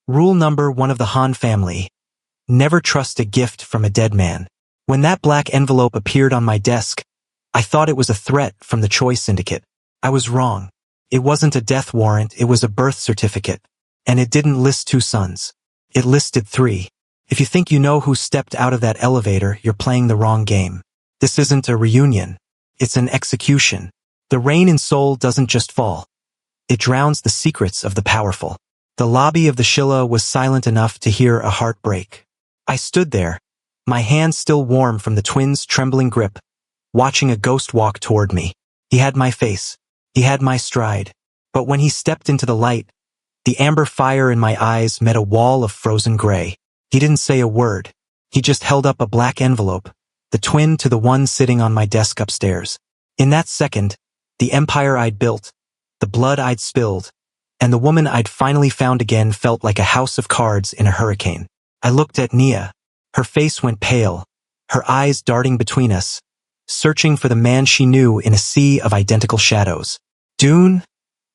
Rule number 1 of the Han family. Never trust a gift from a dead man. When that black envelope appeared on my desk, I thought it was a threat from the Choi Syndicate. I was wrong. It wasn't a death warrant, it was a birth certificate. And it didn't list 2 sons. It listed 3. If you think you know who stepped out of that elevator, you're playing the wrong game. This isn't a reunion. It's an execution. The rain in Seoul doesn't just fall. It drowns the secrets of the powerful. The lobby of the Shilla was silent enough to hear a heart break. I stood there, my hands still warm from the twins' trembling grip, watching a ghost walk toward me. He had my face. He had my stride. But when he stepped into the light, the amber fire in my eyes met a wall of frozen gray. He didn't say a word. He just held up a black envelope, the twin to the one sitting on my desk upstairs. In that second, the empire I'd built, the blood I'd spilled, and the woman I'd finally found again felt like a house of cards in a hurricane. I looked at Nia. Her face went pale, her eyes darting between us, searching for the man she knew in a sea of identical shadows. "Dune?"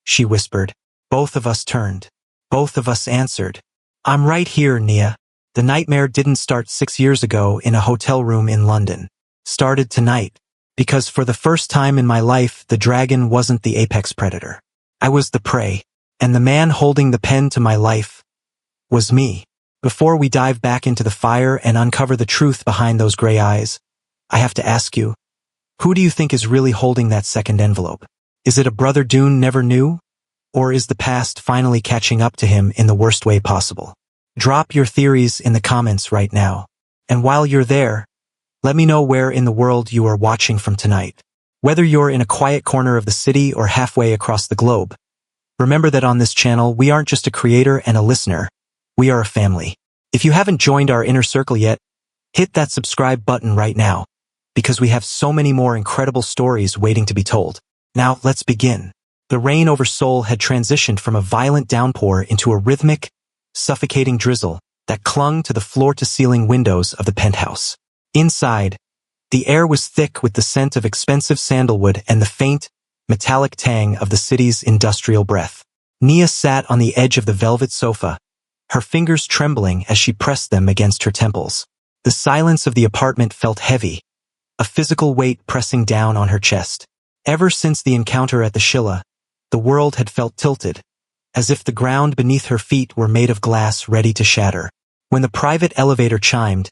she whispered. Both of us turned. Both of us answered. "I'm right here, Nia." The nightmare didn't start 6 years ago in a hotel room in London. Started tonight. Because for the first time in my life, the dragon wasn't the apex predator. I was the prey. And the man holding the pen to my life was me. Before we dive back into the fire and uncover the truth behind those gray eyes, I have to ask you, who do you think is really holding that second envelope? Is it a brother Dune never knew? Or is the past finally catching up to him in the worst way possible? Drop your theories in the comments right now. And while you're there, let me know where in the world you are watching from tonight. Whether you're in a quiet corner of the city or halfway across the globe, remember that on this channel, we aren't just a creator and a listener. We are a family. If you haven't joined our inner circle yet, hit that subscribe button right now, because we have so many more incredible stories waiting to be told. Now, let's begin. The rain over Seoul had transitioned from a violent downpour into a rhythmic, suffocating drizzle that clung to the floor-to-ceiling windows of the penthouse. Inside, the air was thick with the scent of expensive sandalwood and the faint, metallic tang of the city's industrial breath. Nia sat on the edge of the velvet sofa, her fingers trembling as she pressed them against her temples. The silence of the apartment felt heavy, a physical weight pressing down on her chest. Ever since the encounter at the Shilla, the world had felt tilted, as if the ground beneath her feet were made of glass ready to shatter. When the private elevator chimed,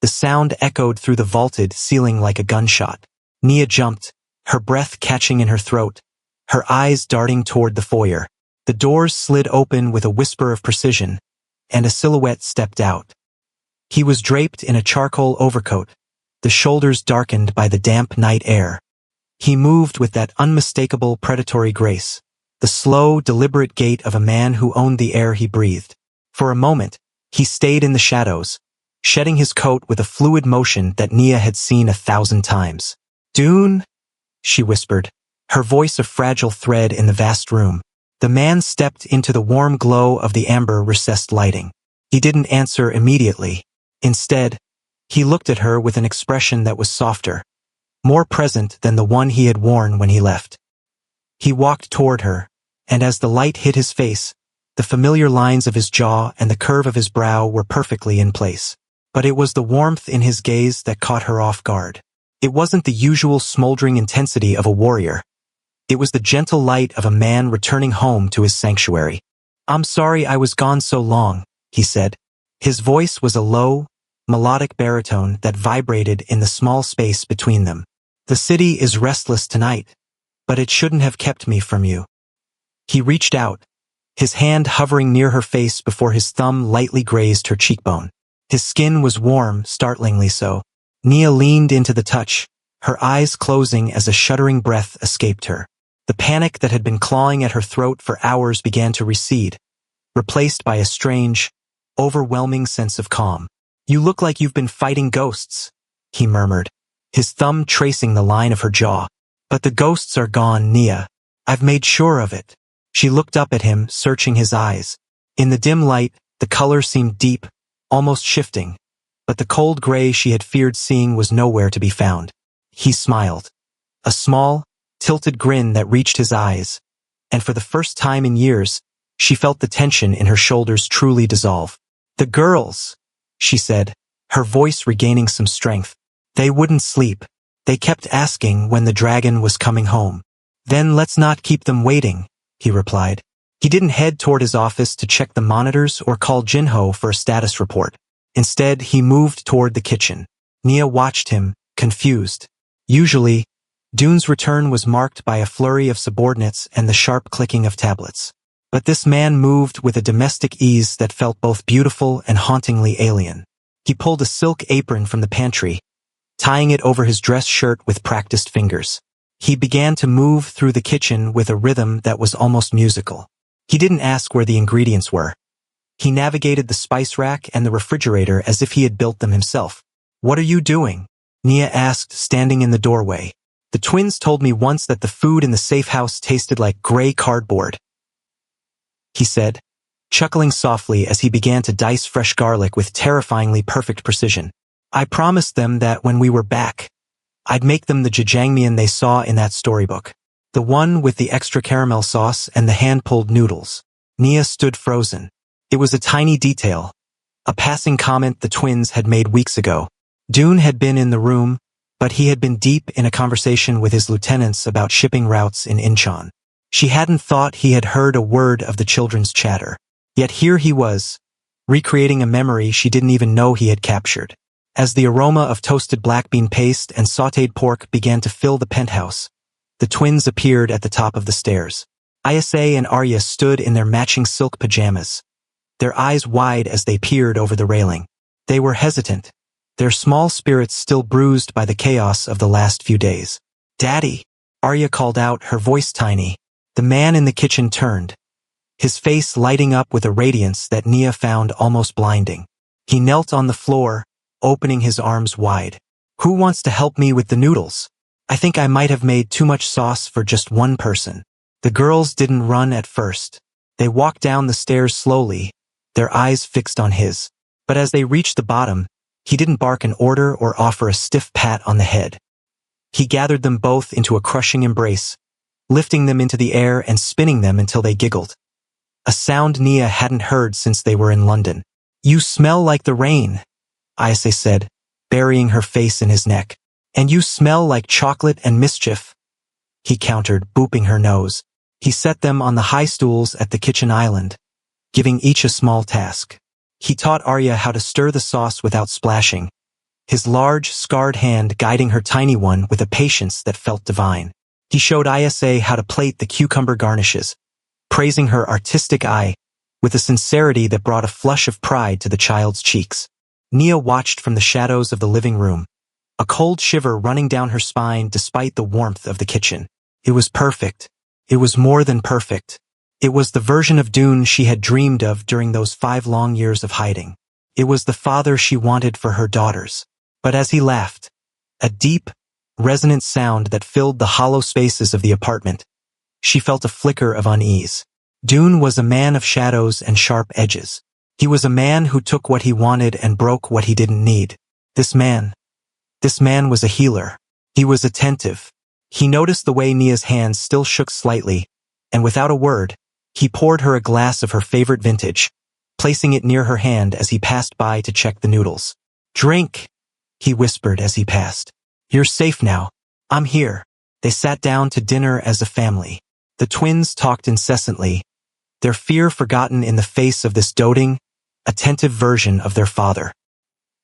the sound echoed through the vaulted ceiling like a gunshot. Nia jumped, her breath catching in her throat, her eyes darting toward the foyer. The doors slid open with a whisper of precision, and a silhouette stepped out. He was draped in a charcoal overcoat, the shoulders darkened by the damp night air. He moved with that unmistakable predatory grace, the slow, deliberate gait of a man who owned the air he breathed. For a moment, he stayed in the shadows, shedding his coat with a fluid motion that Nia had seen 1,000 times. "Dune?" she whispered, her voice a fragile thread in the vast room. The man stepped into the warm glow of the amber recessed lighting. He didn't answer immediately. Instead, he looked at her with an expression that was softer, more present than the one he had worn when he left. He walked toward her, and as the light hit his face, the familiar lines of his jaw and the curve of his brow were perfectly in place. But it was the warmth in his gaze that caught her off guard. It wasn't the usual smoldering intensity of a warrior. It was the gentle light of a man returning home to his sanctuary. "I'm sorry I was gone so long," he said. His voice was a low, melodic baritone that vibrated in the small space between them. "The city is restless tonight, but it shouldn't have kept me from you." He reached out, his hand hovering near her face before his thumb lightly grazed her cheekbone. His skin was warm, startlingly so. Nia leaned into the touch, her eyes closing as a shuddering breath escaped her. The panic that had been clawing at her throat for hours began to recede, replaced by a strange, overwhelming sense of calm. "You look like you've been fighting ghosts," he murmured, his thumb tracing the line of her jaw. "But the ghosts are gone, Nia. I've made sure of it." She looked up at him, searching his eyes. In the dim light, the color seemed deep, almost shifting, but the cold gray she had feared seeing was nowhere to be found. He smiled, a small, tilted grin that reached his eyes, and for the first time in years, She felt the tension in her shoulders truly dissolve. "The girls," she said, her voice regaining some strength. "They wouldn't sleep. They kept asking when the dragon was coming home." "Then let's not keep them waiting," he replied. He didn't head toward his office to check the monitors or call Jinho for a status report. Instead, he moved toward the kitchen. Nia watched him, confused. Usually, Dune's return was marked by a flurry of subordinates and the sharp clicking of tablets. But this man moved with a domestic ease that felt both beautiful and hauntingly alien. He pulled a silk apron from the pantry, tying it over his dress shirt with practiced fingers. He began to move through the kitchen with a rhythm that was almost musical. He didn't ask where the ingredients were. He navigated the spice rack and the refrigerator as if he had built them himself. "What are you doing?" Nia asked, standing in the doorway. "The twins told me once that the food in the safe house tasted like gray cardboard," he said, chuckling softly as he began to dice fresh garlic with terrifyingly perfect precision. "I promised them that when we were back, I'd make them the jajangmyeon they saw in that storybook. The one with the extra caramel sauce and the hand-pulled noodles." Nia stood frozen. It was a tiny detail, a passing comment the twins had made weeks ago. Dune had been in the room, but he had been deep in a conversation with his lieutenants about shipping routes in Incheon. She hadn't thought he had heard a word of the children's chatter. Yet here he was, recreating a memory she didn't even know he had captured. As the aroma of toasted black bean paste and sautéed pork began to fill the penthouse, the twins appeared at the top of the stairs. Ayase and Arya stood in their matching silk pajamas, their eyes wide as they peered over the railing. They were hesitant, their small spirits still bruised by the chaos of the last few days. "Daddy," Arya called out, her voice tiny. The man in the kitchen turned, his face lighting up with a radiance that Nia found almost blinding. He knelt on the floor, opening his arms wide. "Who wants to help me with the noodles? I think I might have made too much sauce for just one person." The girls didn't run at first. They walked down the stairs slowly, their eyes fixed on his. But as they reached the bottom, he didn't bark an order or offer a stiff pat on the head. He gathered them both into a crushing embrace, lifting them into the air and spinning them until they giggled. A sound Nia hadn't heard since they were in London. "You smell like the rain," Ayase said, burying her face in his neck. "And you smell like chocolate and mischief," he countered, booping her nose. He set them on the high stools at the kitchen island, giving each a small task. He taught Arya how to stir the sauce without splashing, his large, scarred hand guiding her tiny one with a patience that felt divine. He showed Ayase how to plate the cucumber garnishes, praising her artistic eye with a sincerity that brought a flush of pride to the child's cheeks. Nia watched from the shadows of the living room, a cold shiver running down her spine despite the warmth of the kitchen. It was perfect. It was more than perfect. It was the version of Dune she had dreamed of during those 5 long years of hiding. It was the father she wanted for her daughters. But as he laughed, a deep, resonant sound that filled the hollow spaces of the apartment, she felt a flicker of unease. Dune was a man of shadows and sharp edges. He was a man who took what he wanted and broke what he didn't need. This man was a healer. He was attentive. He noticed the way Nia's hands still shook slightly, and without a word, he poured her a glass of her favorite vintage, placing it near her hand as he passed by to check the noodles. "Drink," he whispered as he passed. "You're safe now. I'm here." They sat down to dinner as a family. The twins talked incessantly, their fear forgotten in the face of this doting, attentive version of their father.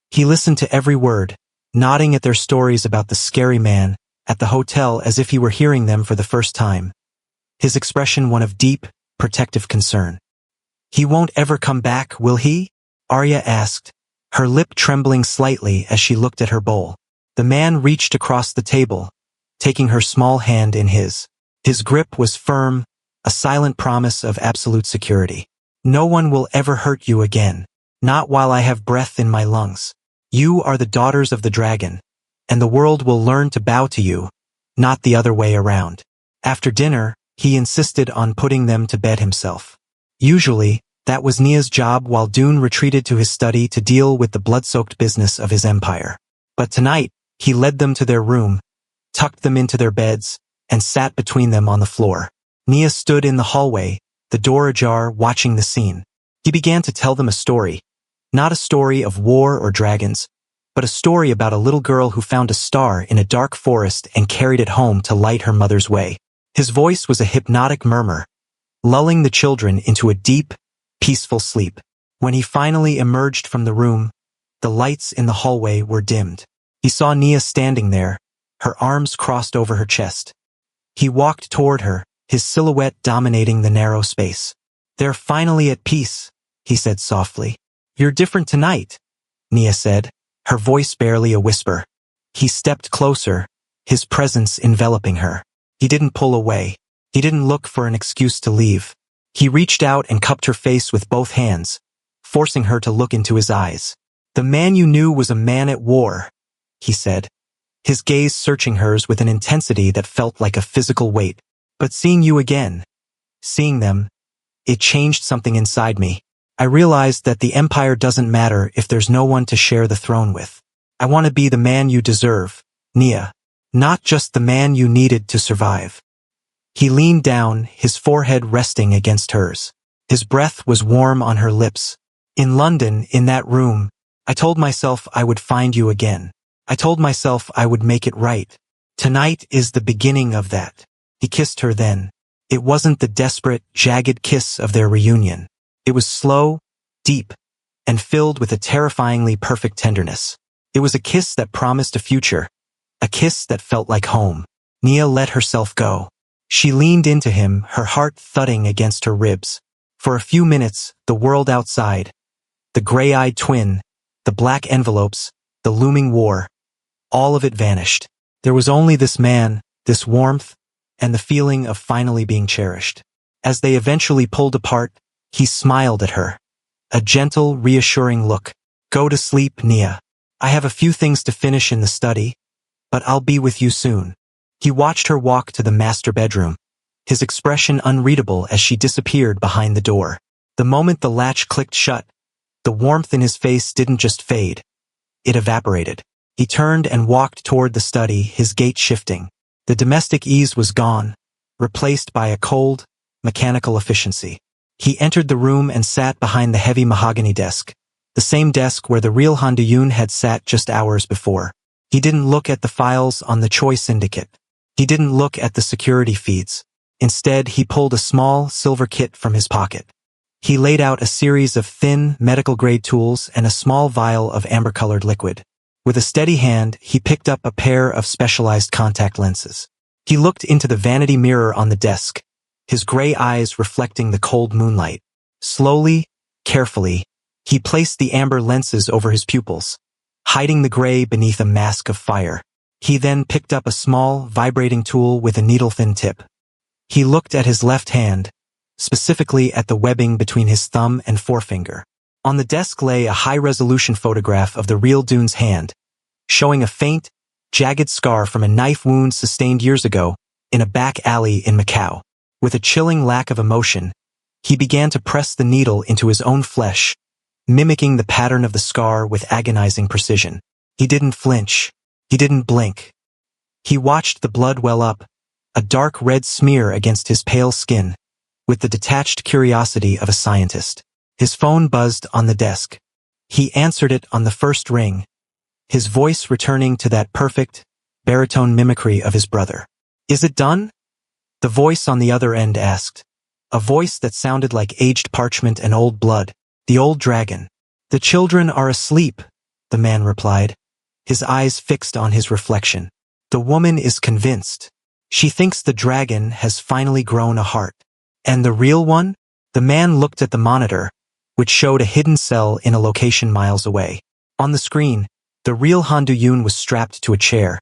He listened to every word, nodding at their stories about the scary man at the hotel as if he were hearing them for the first time, his expression one of deep, protective concern. "He won't ever come back, will he?" Arya asked, her lip trembling slightly as she looked at her bowl. The man reached across the table, taking her small hand in his. His grip was firm, a silent promise of absolute security. "No one will ever hurt you again. Not while I have breath in my lungs. You are the daughters of the dragon, and the world will learn to bow to you, not the other way around." After dinner, he insisted on putting them to bed himself. Usually, that was Nia's job while Dune retreated to his study to deal with the blood-soaked business of his empire. But tonight, he led them to their room, tucked them into their beds, and sat between them on the floor. Nia stood in the hallway, the door ajar, watching the scene. He began to tell them a story. Not a story of war or dragons, but a story about a little girl who found a star in a dark forest and carried it home to light her mother's way. His voice was a hypnotic murmur, lulling the children into a deep, peaceful sleep. When he finally emerged from the room, the lights in the hallway were dimmed. He saw Nia standing there, her arms crossed over her chest. He walked toward her, his silhouette dominating the narrow space. "They're finally at peace," he said softly. "You're different tonight," Nia said, her voice barely a whisper. He stepped closer, his presence enveloping her. He didn't pull away. He didn't look for an excuse to leave. He reached out and cupped her face with both hands, forcing her to look into his eyes. "The man you knew was a man at war," he said, his gaze searching hers with an intensity that felt like a physical weight. "But seeing you again, seeing them, it changed something inside me. I realized that the empire doesn't matter if there's no one to share the throne with. I want to be the man you deserve, Nia, not just the man you needed to survive." He leaned down, his forehead resting against hers. His breath was warm on her lips. "In London, in that room, I told myself I would find you again. I told myself I would make it right. Tonight is the beginning of that." He kissed her then. It wasn't the desperate, jagged kiss of their reunion. It was slow, deep, and filled with a terrifyingly perfect tenderness. It was a kiss that promised a future, a kiss that felt like home. Nia let herself go. She leaned into him, her heart thudding against her ribs. For a few minutes, the world outside, the gray-eyed twin, the black envelopes, the looming war, all of it vanished. There was only this man, this warmth, and the feeling of finally being cherished. As they eventually pulled apart, he smiled at her. A gentle, reassuring look. "Go to sleep, Nia. I have a few things to finish in the study, but I'll be with you soon." He watched her walk to the master bedroom, his expression unreadable as she disappeared behind the door. The moment the latch clicked shut, the warmth in his face didn't just fade, it evaporated. He turned and walked toward the study, his gait shifting. The domestic ease was gone, replaced by a cold, mechanical efficiency. He entered the room and sat behind the heavy mahogany desk, the same desk where the real Han Du-yoon had sat just hours before. He didn't look at the files on the Choi Syndicate. He didn't look at the security feeds. Instead, he pulled a small, silver kit from his pocket. He laid out a series of thin, medical-grade tools and a small vial of amber-colored liquid. With a steady hand, he picked up a pair of specialized contact lenses. He looked into the vanity mirror on the desk, his gray eyes reflecting the cold moonlight. Slowly, carefully, he placed the amber lenses over his pupils, hiding the gray beneath a mask of fire. He then picked up a small, vibrating tool with a needle-thin tip. He looked at his left hand, specifically at the webbing between his thumb and forefinger. On the desk lay a high-resolution photograph of the real Dune's hand, showing a faint, jagged scar from a knife wound sustained years ago in a back alley in Macau. With a chilling lack of emotion, he began to press the needle into his own flesh, mimicking the pattern of the scar with agonizing precision. He didn't flinch. He didn't blink. He watched the blood well up, a dark red smear against his pale skin, with the detached curiosity of a scientist. His phone buzzed on the desk. He answered it on the first ring, his voice returning to that perfect, baritone mimicry of his brother. "Is it done?" The voice on the other end asked, a voice that sounded like aged parchment and old blood. "The old dragon." "The children are asleep," the man replied, his eyes fixed on his reflection. "The woman is convinced. She thinks the dragon has finally grown a heart." "And the real one?" The man looked at the monitor, which showed a hidden cell in a location miles away. On the screen, the real Han Du-yoon was strapped to a chair,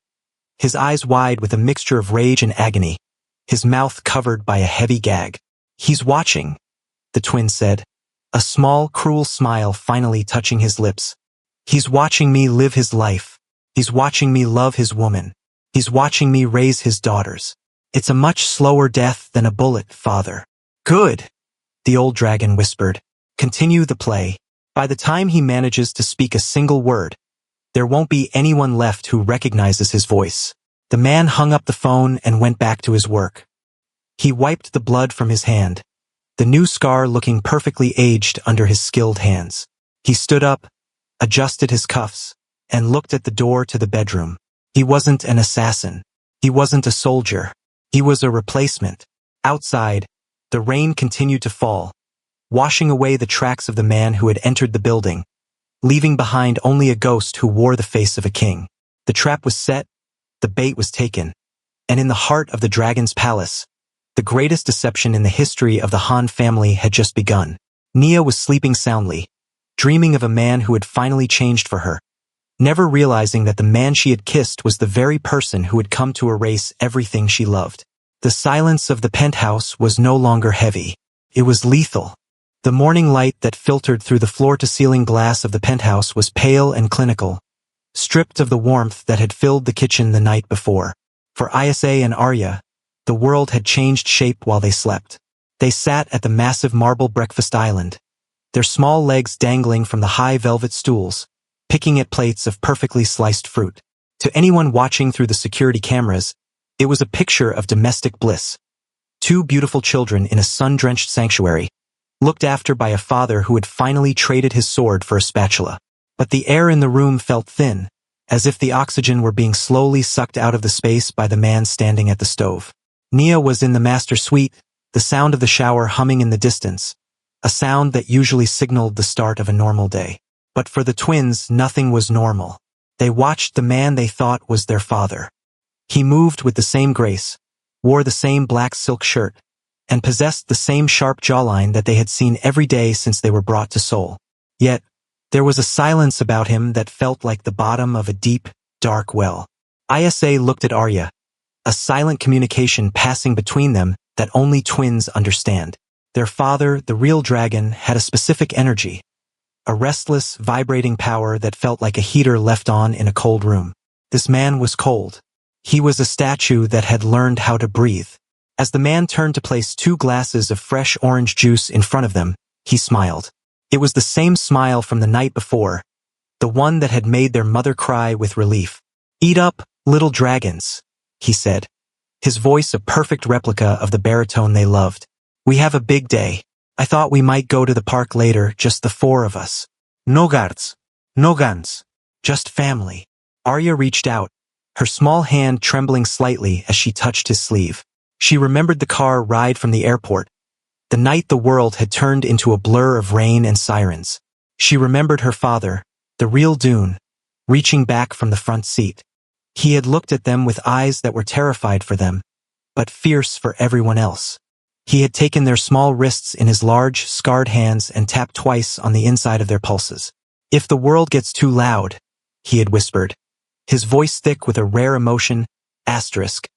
his eyes wide with a mixture of rage and agony, his mouth covered by a heavy gag. "He's watching," the twin said, a small, cruel smile finally touching his lips. "He's watching me live his life. He's watching me love his woman. He's watching me raise his daughters. It's a much slower death than a bullet, father." "Good," the old dragon whispered. "Continue the play. By the time he manages to speak a single word, there won't be anyone left who recognizes his voice." The man hung up the phone and went back to his work. He wiped the blood from his hand, the new scar looking perfectly aged under his skilled hands. He stood up, adjusted his cuffs, and looked at the door to the bedroom. He wasn't an assassin. He wasn't a soldier. He was a replacement. Outside, the rain continued to fall, washing away the tracks of the man who had entered the building, leaving behind only a ghost who wore the face of a king. The trap was set, the bait was taken, and in the heart of the dragon's palace, the greatest deception in the history of the Han family had just begun. Nia was sleeping soundly, dreaming of a man who had finally changed for her, never realizing that the man she had kissed was the very person who had come to erase everything she loved. The silence of the penthouse was no longer heavy. It was lethal. The morning light that filtered through the floor-to-ceiling glass of the penthouse was pale and clinical, stripped of the warmth that had filled the kitchen the night before. For Isa and Arya, the world had changed shape while they slept. They sat at the massive marble breakfast island, their small legs dangling from the high velvet stools, picking at plates of perfectly sliced fruit. To anyone watching through the security cameras, it was a picture of domestic bliss. Two beautiful children in a sun-drenched sanctuary, looked after by a father who had finally traded his sword for a spatula. But the air in the room felt thin, as if the oxygen were being slowly sucked out of the space by the man standing at the stove. Nia was in the master suite, the sound of the shower humming in the distance, a sound that usually signaled the start of a normal day. But for the twins, nothing was normal. They watched the man they thought was their father. He moved with the same grace, wore the same black silk shirt, and possessed the same sharp jawline that they had seen every day since they were brought to Seoul. Yet, there was a silence about him that felt like the bottom of a deep, dark well. Isa looked at Arya, a silent communication passing between them that only twins understand. Their father, the real dragon, had a specific energy, a restless, vibrating power that felt like a heater left on in a cold room. This man was cold. He was a statue that had learned how to breathe. As the man turned to place 2 glasses of fresh orange juice in front of them, he smiled. It was the same smile from the night before, the one that had made their mother cry with relief. "Eat up, little dragons," he said, his voice a perfect replica of the baritone they loved. "We have a big day. I thought we might go to the park later, just the 4 of us. No guards. No guns. Just family." Arya reached out, her small hand trembling slightly as she touched his sleeve. She remembered the car ride from the airport, the night the world had turned into a blur of rain and sirens. She remembered her father, the real Dune, reaching back from the front seat. He had looked at them with eyes that were terrified for them, but fierce for everyone else. He had taken their small wrists in his large, scarred hands and tapped twice on the inside of their pulses. "If the world gets too loud," he had whispered, his voice thick with a rare emotion, asterisk,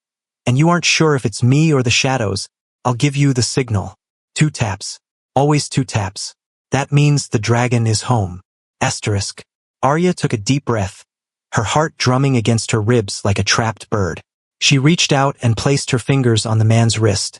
"and you aren't sure if it's me or the shadows, I'll give you the signal. 2 taps. Always 2 taps. That means the dragon is home. Asterisk." Arya took a deep breath, her heart drumming against her ribs like a trapped bird. She reached out and placed her fingers on the man's wrist,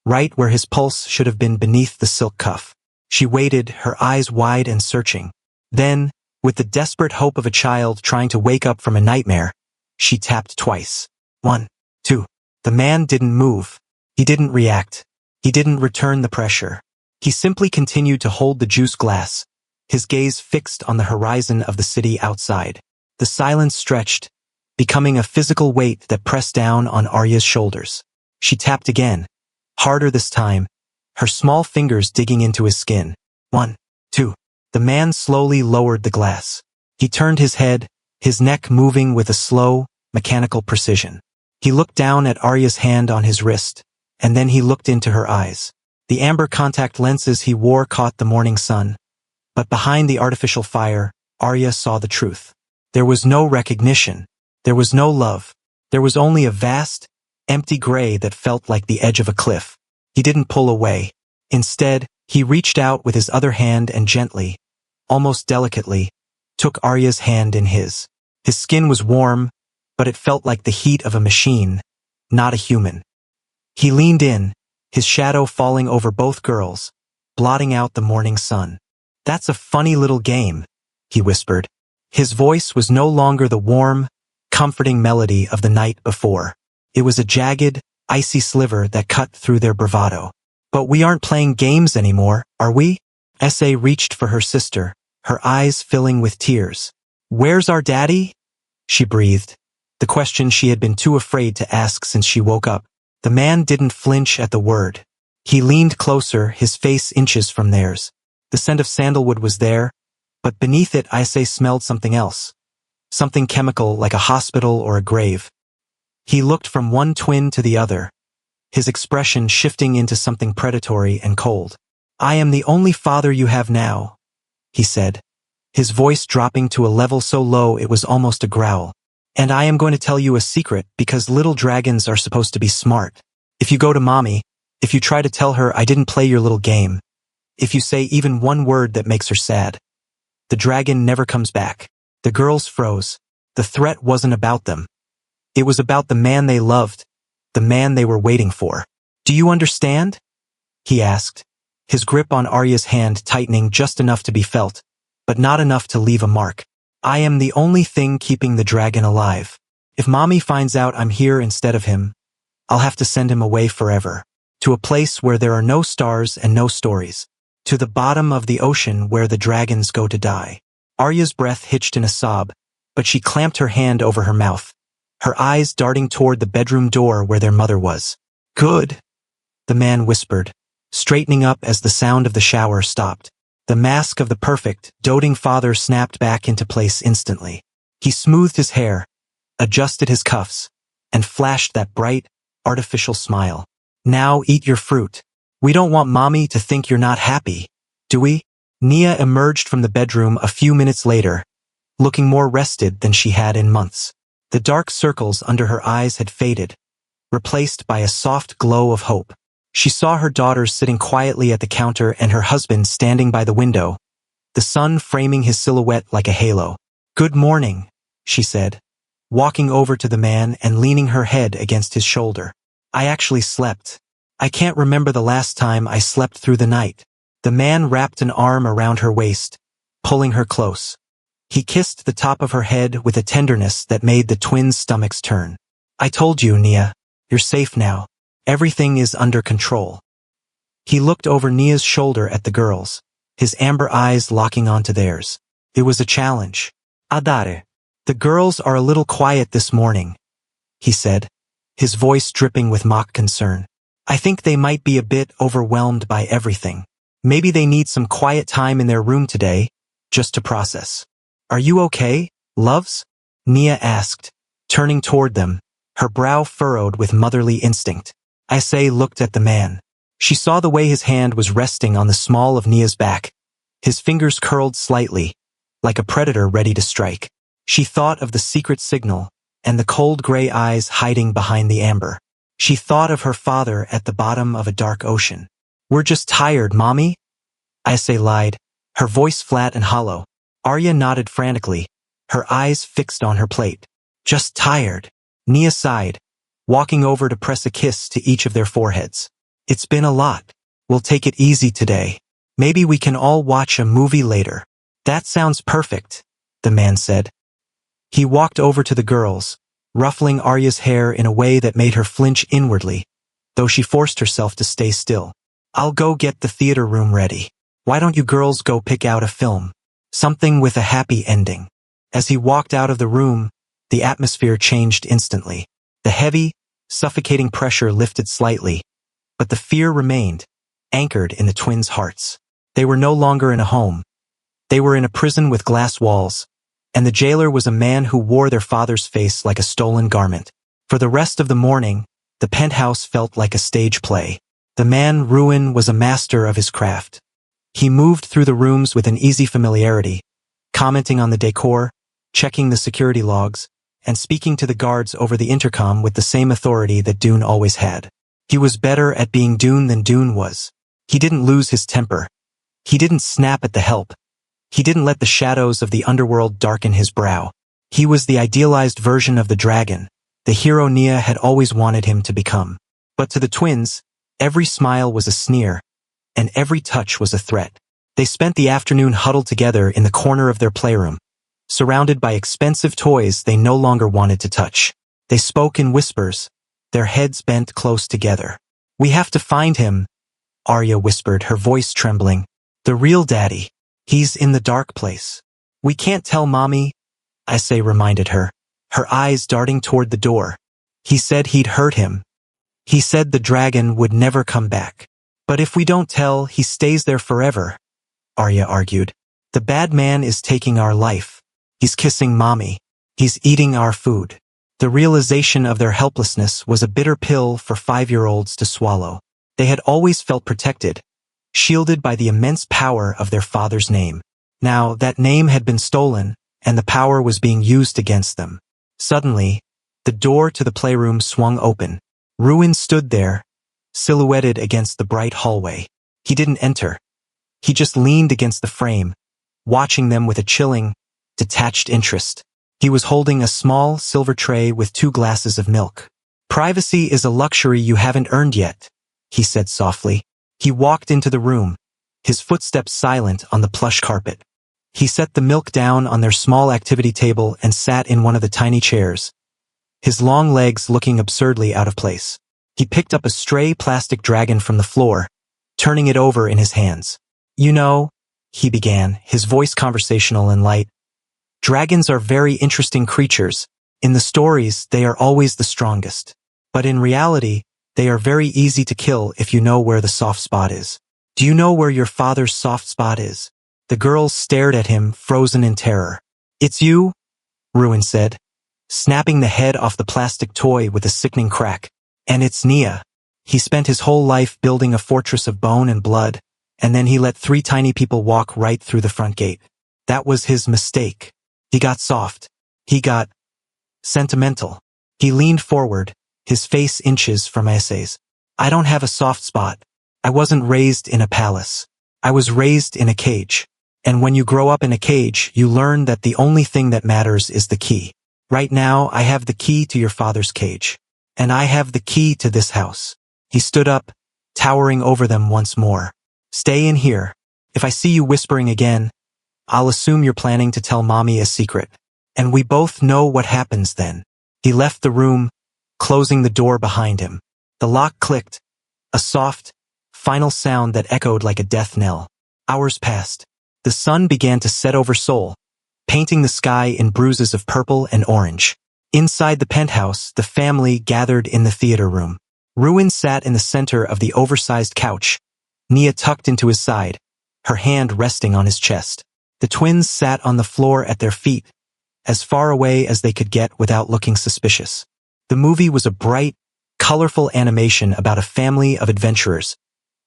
right where his pulse should have been beneath the silk cuff. She waited, her eyes wide and searching. Then, with the desperate hope of a child trying to wake up from a nightmare, she tapped twice. 1, 2. The man didn't move. He didn't react. He didn't return the pressure. He simply continued to hold the juice glass, his gaze fixed on the horizon of the city outside. The silence stretched, becoming a physical weight that pressed down on Arya's shoulders. She tapped again, harder this time, her small fingers digging into his skin. 1, 2. The man slowly lowered the glass. He turned his head, his neck moving with a slow, mechanical precision. He looked down at Arya's hand on his wrist, and then he looked into her eyes. The amber contact lenses he wore caught the morning sun, but behind the artificial fire, Arya saw the truth. There was no recognition. There was no love. There was only a vast, empty gray that felt like the edge of a cliff. He didn't pull away. Instead, he reached out with his other hand and gently, almost delicately, took Arya's hand in his. His skin was warm, but it felt like the heat of a machine, not a human. He leaned in, his shadow falling over both girls, blotting out the morning sun. "That's a funny little game," he whispered. His voice was no longer the warm, comforting melody of the night before. It was a jagged, icy sliver that cut through their bravado. But we aren't playing games anymore, are we? S.A. reached for her sister, her eyes filling with tears. Where's our daddy? She breathed, the question she had been too afraid to ask since she woke up. The man didn't flinch at the word. He leaned closer, his face inches from theirs. The scent of sandalwood was there, but beneath it S.A. smelled something else. Something chemical like a hospital or a grave. He looked from one twin to the other, his expression shifting into something predatory and cold. I am the only father you have now, he said, his voice dropping to a level so low it was almost a growl. And I am going to tell you a secret because little dragons are supposed to be smart. If you go to mommy, if you try to tell her I didn't play your little game, if you say even one word that makes her sad, the dragon never comes back. The girls froze. The threat wasn't about them. It was about the man they loved, the man they were waiting for. Do you understand? He asked, his grip on Arya's hand tightening just enough to be felt, but not enough to leave a mark. I am the only thing keeping the dragon alive. If mommy finds out I'm here instead of him, I'll have to send him away forever. To a place where there are no stars and no stories. To the bottom of the ocean where the dragons go to die. Arya's breath hitched in a sob, but she clamped her hand over her mouth, her eyes darting toward the bedroom door where their mother was. Good, the man whispered, straightening up as the sound of the shower stopped. The mask of the perfect, doting father snapped back into place instantly. He smoothed his hair, adjusted his cuffs, and flashed that bright, artificial smile. Now eat your fruit. We don't want mommy to think you're not happy, do we? Nia emerged from the bedroom a few minutes later, looking more rested than she had in months. The dark circles under her eyes had faded, replaced by a soft glow of hope. She saw her daughters sitting quietly at the counter and her husband standing by the window, the sun framing his silhouette like a halo. Good morning, she said, walking over to the man and leaning her head against his shoulder. I actually slept. I can't remember the last time I slept through the night. The man wrapped an arm around her waist, pulling her close. He kissed the top of her head with a tenderness that made the twins' stomachs turn. I told you, Nia, you're safe now. Everything is under control. He looked over Nia's shoulder at the girls, his amber eyes locking onto theirs. It was a challenge. Adare. The girls are a little quiet this morning, he said, his voice dripping with mock concern. I think they might be a bit overwhelmed by everything. Maybe they need some quiet time in their room today, just to process. Are you okay, loves? Nia asked, turning toward them, her brow furrowed with motherly instinct. S.A. looked at the man. She saw the way his hand was resting on the small of Nia's back, his fingers curled slightly, like a predator ready to strike. She thought of the secret signal and the cold gray eyes hiding behind the amber. She thought of her father at the bottom of a dark ocean. We're just tired, mommy? S.A. lied, her voice flat and hollow. Arya nodded frantically, her eyes fixed on her plate. Just tired. Nia sighed, walking over to press a kiss to each of their foreheads. It's been a lot. We'll take it easy today. Maybe we can all watch a movie later. That sounds perfect, the man said. He walked over to the girls, ruffling Arya's hair in a way that made her flinch inwardly, though she forced herself to stay still. I'll go get the theater room ready. Why don't you girls go pick out a film? Something with a happy ending. As he walked out of the room, the atmosphere changed instantly. The heavy, suffocating pressure lifted slightly, but the fear remained, anchored in the twins' hearts. They were no longer in a home. They were in a prison with glass walls, and the jailer was a man who wore their father's face like a stolen garment. For the rest of the morning, the penthouse felt like a stage play. The man Ruin was a master of his craft. He moved through the rooms with an easy familiarity, commenting on the decor, checking the security logs, and speaking to the guards over the intercom with the same authority that Dune always had. He was better at being Dune than Dune was. He didn't lose his temper. He didn't snap at the help. He didn't let the shadows of the underworld darken his brow. He was the idealized version of the dragon, the hero Nia had always wanted him to become. But to the twins, every smile was a sneer, and every touch was a threat. They spent the afternoon huddled together in the corner of their playroom, surrounded by expensive toys they no longer wanted to touch. They spoke in whispers, their heads bent close together. We have to find him, Arya whispered, her voice trembling. The real daddy. He's in the dark place. We can't tell Mommy, Issei reminded her, her eyes darting toward the door. He said he'd hurt him. He said the dragon would never come back. But if we don't tell, he stays there forever, Arya argued. The bad man is taking our life. He's kissing Mommy. He's eating our food. The realization of their helplessness was a bitter pill for 5-year-olds to swallow. They had always felt protected, shielded by the immense power of their father's name. Now, that name had been stolen, and the power was being used against them. Suddenly, the door to the playroom swung open. Ruin stood there, silhouetted against the bright hallway. He didn't enter. He just leaned against the frame, watching them with a chilling, detached interest. He was holding a small silver tray with 2 glasses of milk. Privacy is a luxury you haven't earned yet, he said softly. He walked into the room, his footsteps silent on the plush carpet. He set the milk down on their small activity table and sat in one of the tiny chairs, his long legs looking absurdly out of place. He picked up a stray plastic dragon from the floor, turning it over in his hands. You know, he began, his voice conversational and light, dragons are very interesting creatures. In the stories, they are always the strongest. But in reality, they are very easy to kill if you know where the soft spot is. Do you know where your father's soft spot is? The girls stared at him, frozen in terror. It's you? Ruin said, snapping the head off the plastic toy with a sickening crack. And it's Nia. He spent his whole life building a fortress of bone and blood, and then he let 3 tiny people walk right through the front gate. That was his mistake. He got soft. He got sentimental. He leaned forward, his face inches from Issei's. I don't have a soft spot. I wasn't raised in a palace. I was raised in a cage. And when you grow up in a cage, you learn that the only thing that matters is the key. Right now, I have the key to your father's cage. And I have the key to this house. He stood up, towering over them once more. Stay in here. If I see you whispering again, I'll assume you're planning to tell Mommy a secret. And we both know what happens then. He left the room, closing the door behind him. The lock clicked, a soft, final sound that echoed like a death knell. Hours passed. The sun began to set over Seoul, painting the sky in bruises of purple and orange. Inside the penthouse, the family gathered in the theater room. Ruin sat in the center of the oversized couch, Nia tucked into his side, her hand resting on his chest. The twins sat on the floor at their feet, as far away as they could get without looking suspicious. The movie was a bright, colorful animation about a family of adventurers,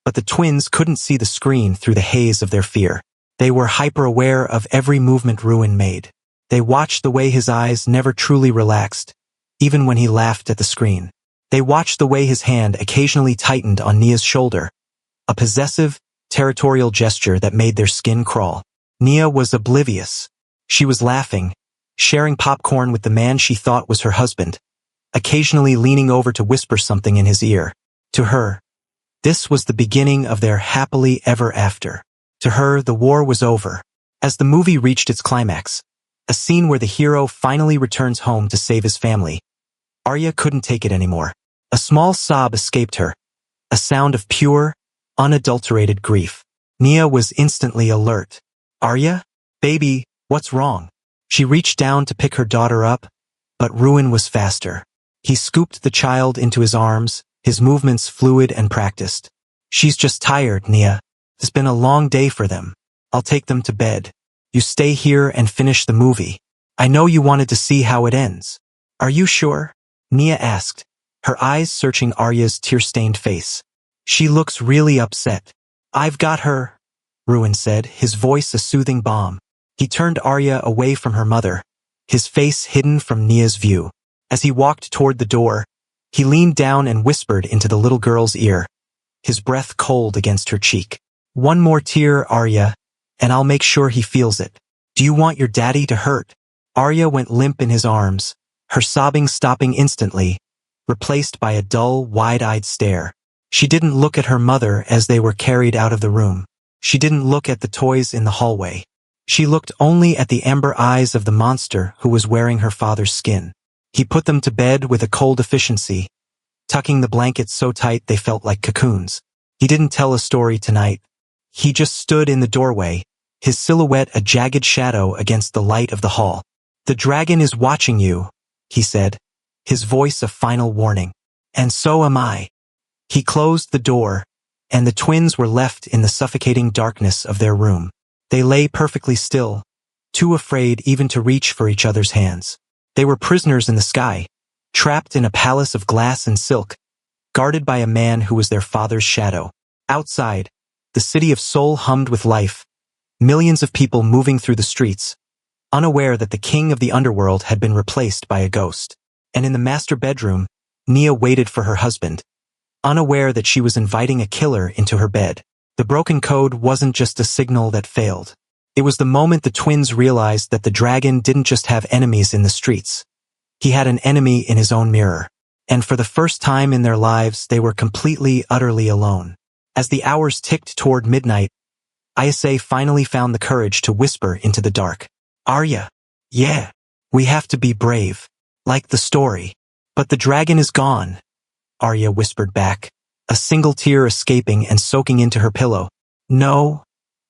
but the twins couldn't see the screen through the haze of their fear. They were hyper-aware of every movement Ruin made. They watched the way his eyes never truly relaxed, even when he laughed at the screen. They watched the way his hand occasionally tightened on Nia's shoulder, a possessive, territorial gesture that made their skin crawl. Nia was oblivious. She was laughing, sharing popcorn with the man she thought was her husband, occasionally leaning over to whisper something in his ear. To her, this was the beginning of their happily ever after. To her, the war was over. As the movie reached its climax, a scene where the hero finally returns home to save his family, Arya couldn't take it anymore. A small sob escaped her, a sound of pure, unadulterated grief. Nia was instantly alert. Arya? Baby, what's wrong? She reached down to pick her daughter up, but Ruin was faster. He scooped the child into his arms, his movements fluid and practiced. She's just tired, Nia. It's been a long day for them. I'll take them to bed. You stay here and finish the movie. I know you wanted to see how it ends. Are you sure? Nia asked, her eyes searching Arya's tear-stained face. She looks really upset. I've got her, Ruin said, his voice a soothing balm. He turned Arya away from her mother, his face hidden from Nia's view. As he walked toward the door, he leaned down and whispered into the little girl's ear, his breath cold against her cheek. One more tear, Arya, and I'll make sure he feels it. Do you want your daddy to hurt? Arya went limp in his arms, her sobbing stopping instantly, replaced by a dull, wide-eyed stare. She didn't look at her mother as they were carried out of the room. She didn't look at the toys in the hallway. She looked only at the amber eyes of the monster who was wearing her father's skin. He put them to bed with a cold efficiency, tucking the blankets so tight they felt like cocoons. He didn't tell a story tonight. He just stood in the doorway, his silhouette a jagged shadow against the light of the hall. "The dragon is watching you," he said, his voice a final warning. "And so am I." He closed the door, and the twins were left in the suffocating darkness of their room. They lay perfectly still, too afraid even to reach for each other's hands. They were prisoners in the sky, trapped in a palace of glass and silk, guarded by a man who was their father's shadow. Outside, the city of Seoul hummed with life, millions of people moving through the streets, unaware that the king of the underworld had been replaced by a ghost. And in the master bedroom, Nia waited for her husband, unaware that she was inviting a killer into her bed. The broken code wasn't just a signal that failed. It was the moment the twins realized that the dragon didn't just have enemies in the streets. He had an enemy in his own mirror. And for the first time in their lives, they were completely, utterly alone. As the hours ticked toward midnight, Ayase finally found the courage to whisper into the dark. "Arya, yeah, we have to be brave. Like the story. But the dragon is gone," Arya whispered back, a single tear escaping and soaking into her pillow. "No,"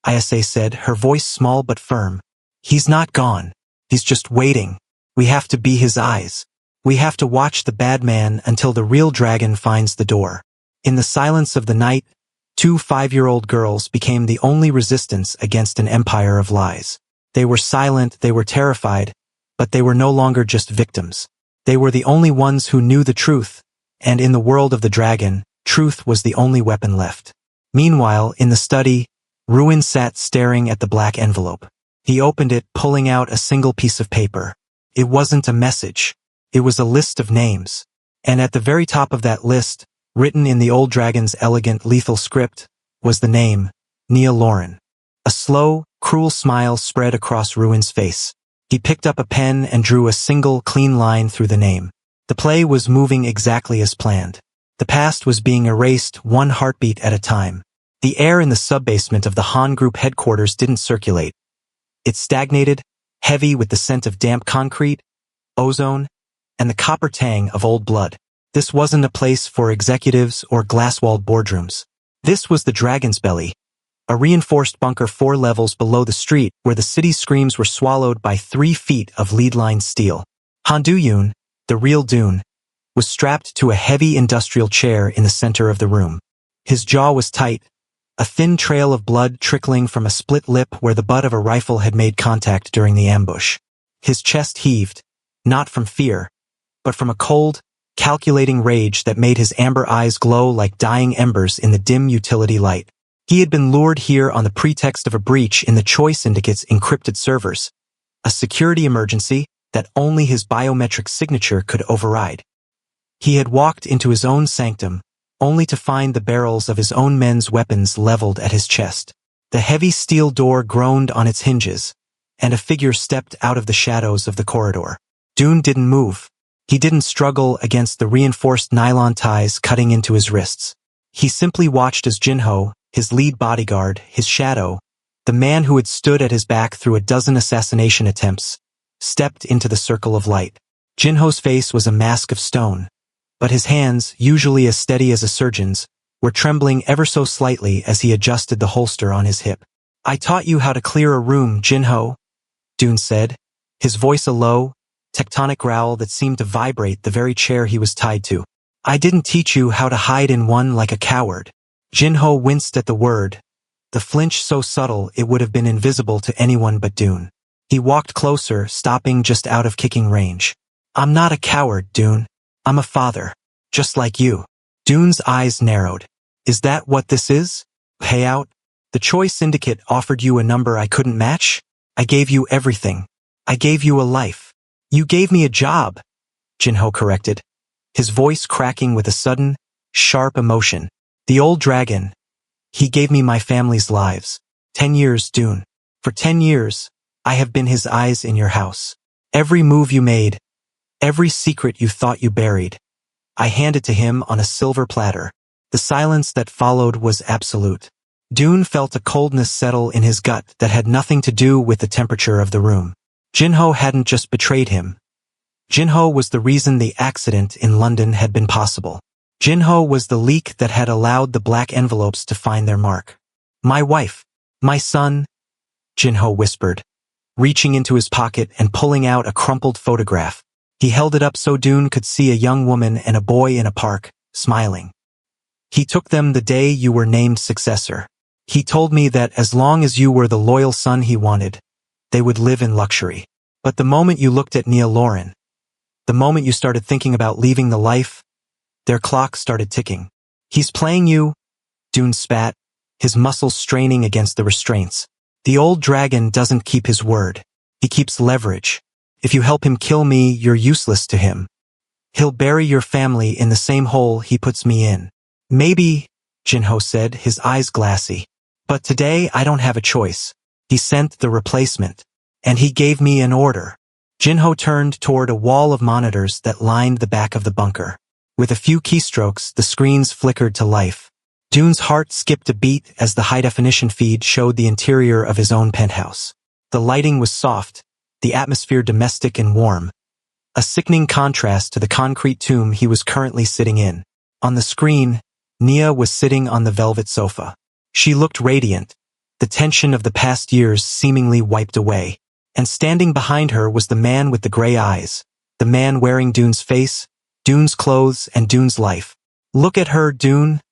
Ayase said, her voice small but firm. "He's not gone. He's just waiting. We have to be his eyes. We have to watch the bad man until the real dragon finds the door." In the silence of the night, 2 5-year-old girls became the only resistance against an empire of lies. They were silent, they were terrified, but they were no longer just victims. They were the only ones who knew the truth, and in the world of the dragon, truth was the only weapon left. Meanwhile, in the study, Ruin sat staring at the black envelope. He opened it, pulling out a single piece of paper. It wasn't a message. It was a list of names. And at the very top of that list, written in the old dragon's elegant, lethal script, was the name, Nia Lauren. A slow, cruel smile spread across Ruin's face. He picked up a pen and drew a single, clean line through the name. The play was moving exactly as planned. The past was being erased one heartbeat at a time. The air in the sub-basement of the Han Group headquarters didn't circulate. It stagnated, heavy with the scent of damp concrete, ozone, and the copper tang of old blood. This wasn't a place for executives or glass-walled boardrooms. This was the Dragon's Belly, a reinforced bunker 4 levels below the street where the city's screams were swallowed by 3 feet of lead-lined steel. Han Du-yoon, the real Dune, was strapped to a heavy industrial chair in the center of the room. His jaw was tight, a thin trail of blood trickling from a split lip where the butt of a rifle had made contact during the ambush. His chest heaved, not from fear, but from a cold, calculating rage that made his amber eyes glow like dying embers in the dim utility light. He had been lured here on the pretext of a breach in the Choi Syndicate's encrypted servers, a security emergency that only his biometric signature could override. He had walked into his own sanctum, only to find the barrels of his own men's weapons leveled at his chest. The heavy steel door groaned on its hinges, and a figure stepped out of the shadows of the corridor. Dune didn't move. He didn't struggle against the reinforced nylon ties cutting into his wrists. He simply watched as Jinho, his lead bodyguard, his shadow, the man who had stood at his back through a dozen assassination attempts, stepped into the circle of light. Jinho's face was a mask of stone, but his hands, usually as steady as a surgeon's, were trembling ever so slightly as he adjusted the holster on his hip. "I taught you how to clear a room, Jinho," Dune said, his voice a low, tectonic growl that seemed to vibrate the very chair he was tied to. "I didn't teach you how to hide in one like a coward." Jinho winced at the word, the flinch so subtle it would have been invisible to anyone but Dune. He walked closer, stopping just out of kicking range. "I'm not a coward, Dune. I'm a father, just like you." Dune's eyes narrowed. "Is that what this is? Payout? The Choi Syndicate offered you a number I couldn't match? I gave you everything. I gave you a life. You gave me a job," Jinho corrected, his voice cracking with a sudden, sharp emotion. "The old dragon. He gave me my family's lives. 10 years, Dune. For 10 years, I have been his eyes in your house. Every move you made, every secret you thought you buried, I handed to him on a silver platter." The silence that followed was absolute. Dune felt a coldness settle in his gut that had nothing to do with the temperature of the room. Jinho hadn't just betrayed him. Jinho was the reason the accident in London had been possible. Jinho was the leak that had allowed the black envelopes to find their mark. My wife. My son, Jinho whispered, reaching into his pocket and pulling out a crumpled photograph. He held it up so Dune could see a young woman and a boy in a park, smiling. He took them the day you were named successor. He told me that as long as you were the loyal son he wanted, they would live in luxury. But the moment you looked at Nia Lauren, the moment you started thinking about leaving the life, their clock started ticking. He's playing you, Dune spat, his muscles straining against the restraints. The old dragon doesn't keep his word. He keeps leverage. If you help him kill me, you're useless to him. He'll bury your family in the same hole he puts me in. Maybe, Jinho said, his eyes glassy. But today I don't have a choice. He sent the replacement. And he gave me an order. Jinho turned toward a wall of monitors that lined the back of the bunker. With a few keystrokes, the screens flickered to life. Dune's heart skipped a beat as the high-definition feed showed the interior of his own penthouse. The lighting was soft, the atmosphere domestic and warm, a sickening contrast to the concrete tomb he was currently sitting in. On the screen, Nia was sitting on the velvet sofa. She looked radiant, the tension of the past years seemingly wiped away. And standing behind her was the man with the gray eyes, the man wearing Dune's face, Dune's clothes, and Dune's life. Look at her, Dune,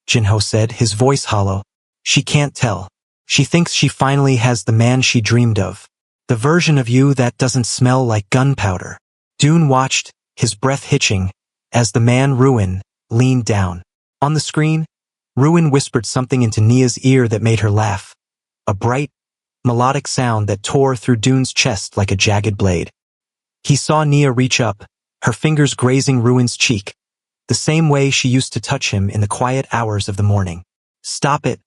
Jinho said, his voice hollow. She can't tell. She thinks she finally has the man she dreamed of. The version of you that doesn't smell like gunpowder. Dune watched, his breath hitching, as the man Ruin leaned down. On the screen, Ruin whispered something into Nia's ear that made her laugh. A bright, melodic sound that tore through Dune's chest like a jagged blade. He saw Nia reach up, her fingers grazing Ruin's cheek, the same way she used to touch him in the quiet hours of the morning. Stop it,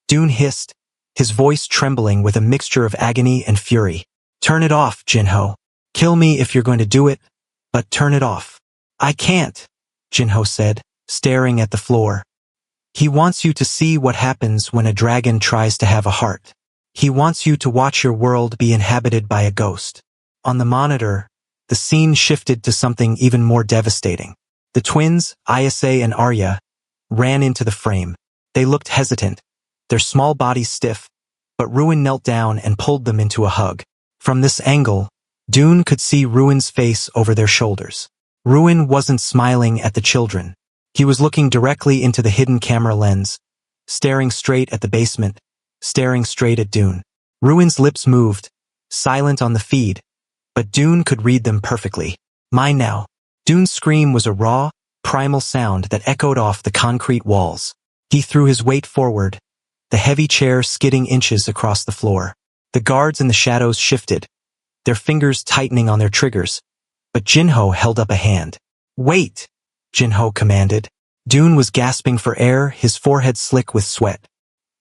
Dune hissed, his voice trembling with a mixture of agony and fury. Turn it off, Jinho. Kill me if you're going to do it, but turn it off. I can't, Jinho said, staring at the floor. He wants you to see what happens when a dragon tries to have a heart. He wants you to watch your world be inhabited by a ghost. On the monitor, the scene shifted to something even more devastating. The twins, Ayase and Arya, ran into the frame. They looked hesitant, their small bodies stiff, but Ruin knelt down and pulled them into a hug. From this angle, Dune could see Ruin's face over their shoulders. Ruin wasn't smiling at the children. He was looking directly into the hidden camera lens, staring straight at the basement, staring straight at Dune. Ruin's lips moved, silent on the feed, but Dune could read them perfectly. Mine now. Dune's scream was a raw, primal sound that echoed off the concrete walls. He threw his weight forward, the heavy chair skidding inches across the floor. The guards in the shadows shifted, their fingers tightening on their triggers, but Jinho held up a hand. Wait, Jinho commanded. Dune was gasping for air, his forehead slick with sweat.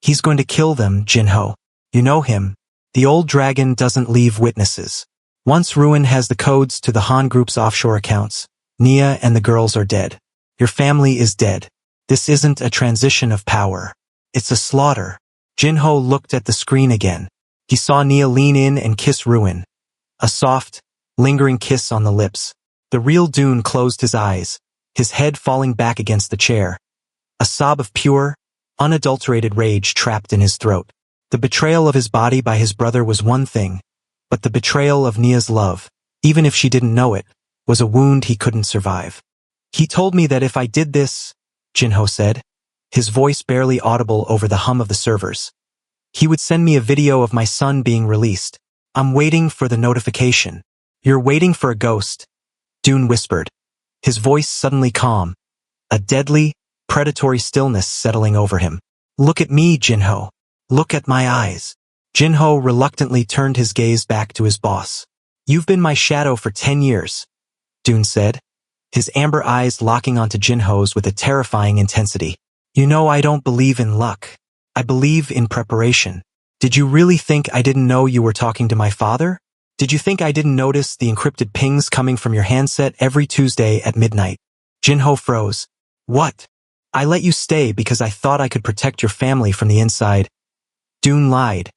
He's going to kill them, Jinho. You know him. The old dragon doesn't leave witnesses. Once Ruin has the codes to the Han Group's offshore accounts, Nia and the girls are dead. Your family is dead. This isn't a transition of power. It's a slaughter. Jinho looked at the screen again. He saw Nia lean in and kiss Ruin. A soft, lingering kiss on the lips. The real Dune closed his eyes, his head falling back against the chair. A sob of pure, unadulterated rage trapped in his throat. The betrayal of his body by his brother was one thing, but the betrayal of Nia's love, even if she didn't know it, was a wound he couldn't survive. He told me that if I did this, Jinho said, his voice barely audible over the hum of the servers, he would send me a video of my son being released. I'm waiting for the notification. You're waiting for a ghost, Dune whispered, his voice suddenly calm, a deadly, predatory stillness settling over him. Look at me, Jinho. Look at my eyes. Jinho reluctantly turned his gaze back to his boss. You've been my shadow for 10 years, Dune said, his amber eyes locking onto Jinho's with a terrifying intensity. You know I don't believe in luck. I believe in preparation. Did you really think I didn't know you were talking to my father? Did you think I didn't notice the encrypted pings coming from your handset every Tuesday at midnight? Jinho froze. What? I let you stay because I thought I could protect your family from the inside. Dune lied,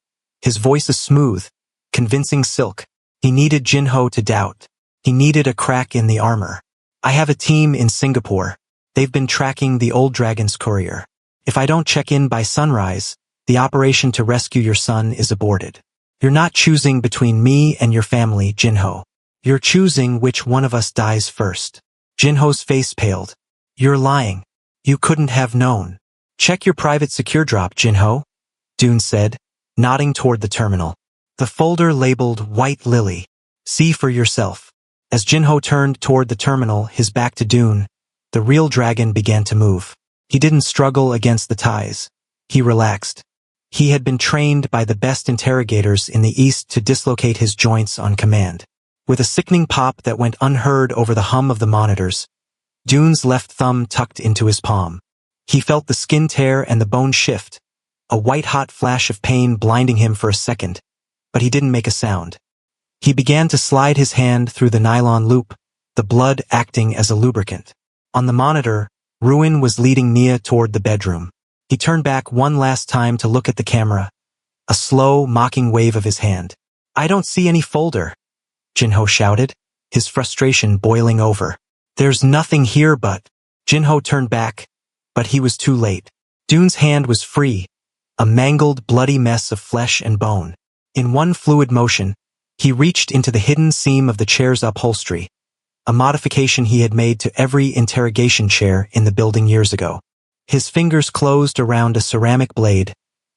his voice a smooth, convincing silk. He needed Jinho to doubt. He needed a crack in the armor. I have a team in Singapore. They've been tracking the old dragon's courier. If I don't check in by sunrise, the operation to rescue your son is aborted. You're not choosing between me and your family, Jinho. You're choosing which one of us dies first. Jinho's face paled. You're lying. You couldn't have known. Check your private secure drop, Jinho, Dune said, nodding toward the terminal. The folder labeled White Lily. See for yourself. As Jinho turned toward the terminal, his back to Dune, the real dragon began to move. He didn't struggle against the ties. He relaxed. He had been trained by the best interrogators in the East to dislocate his joints on command. With a sickening pop that went unheard over the hum of the monitors, Dune's left thumb tucked into his palm. He felt the skin tear and the bone shift, a white-hot flash of pain blinding him for a second, but he didn't make a sound. He began to slide his hand through the nylon loop, the blood acting as a lubricant. On the monitor, Ruin was leading Nia toward the bedroom. He turned back one last time to look at the camera, a slow, mocking wave of his hand. I don't see any folder, Jinho shouted, his frustration boiling over. There's nothing here but... Jinho turned back, but he was too late. Dune's hand was free, a mangled, bloody mess of flesh and bone. In one fluid motion, he reached into the hidden seam of the chair's upholstery, a modification he had made to every interrogation chair in the building years ago. His fingers closed around a ceramic blade,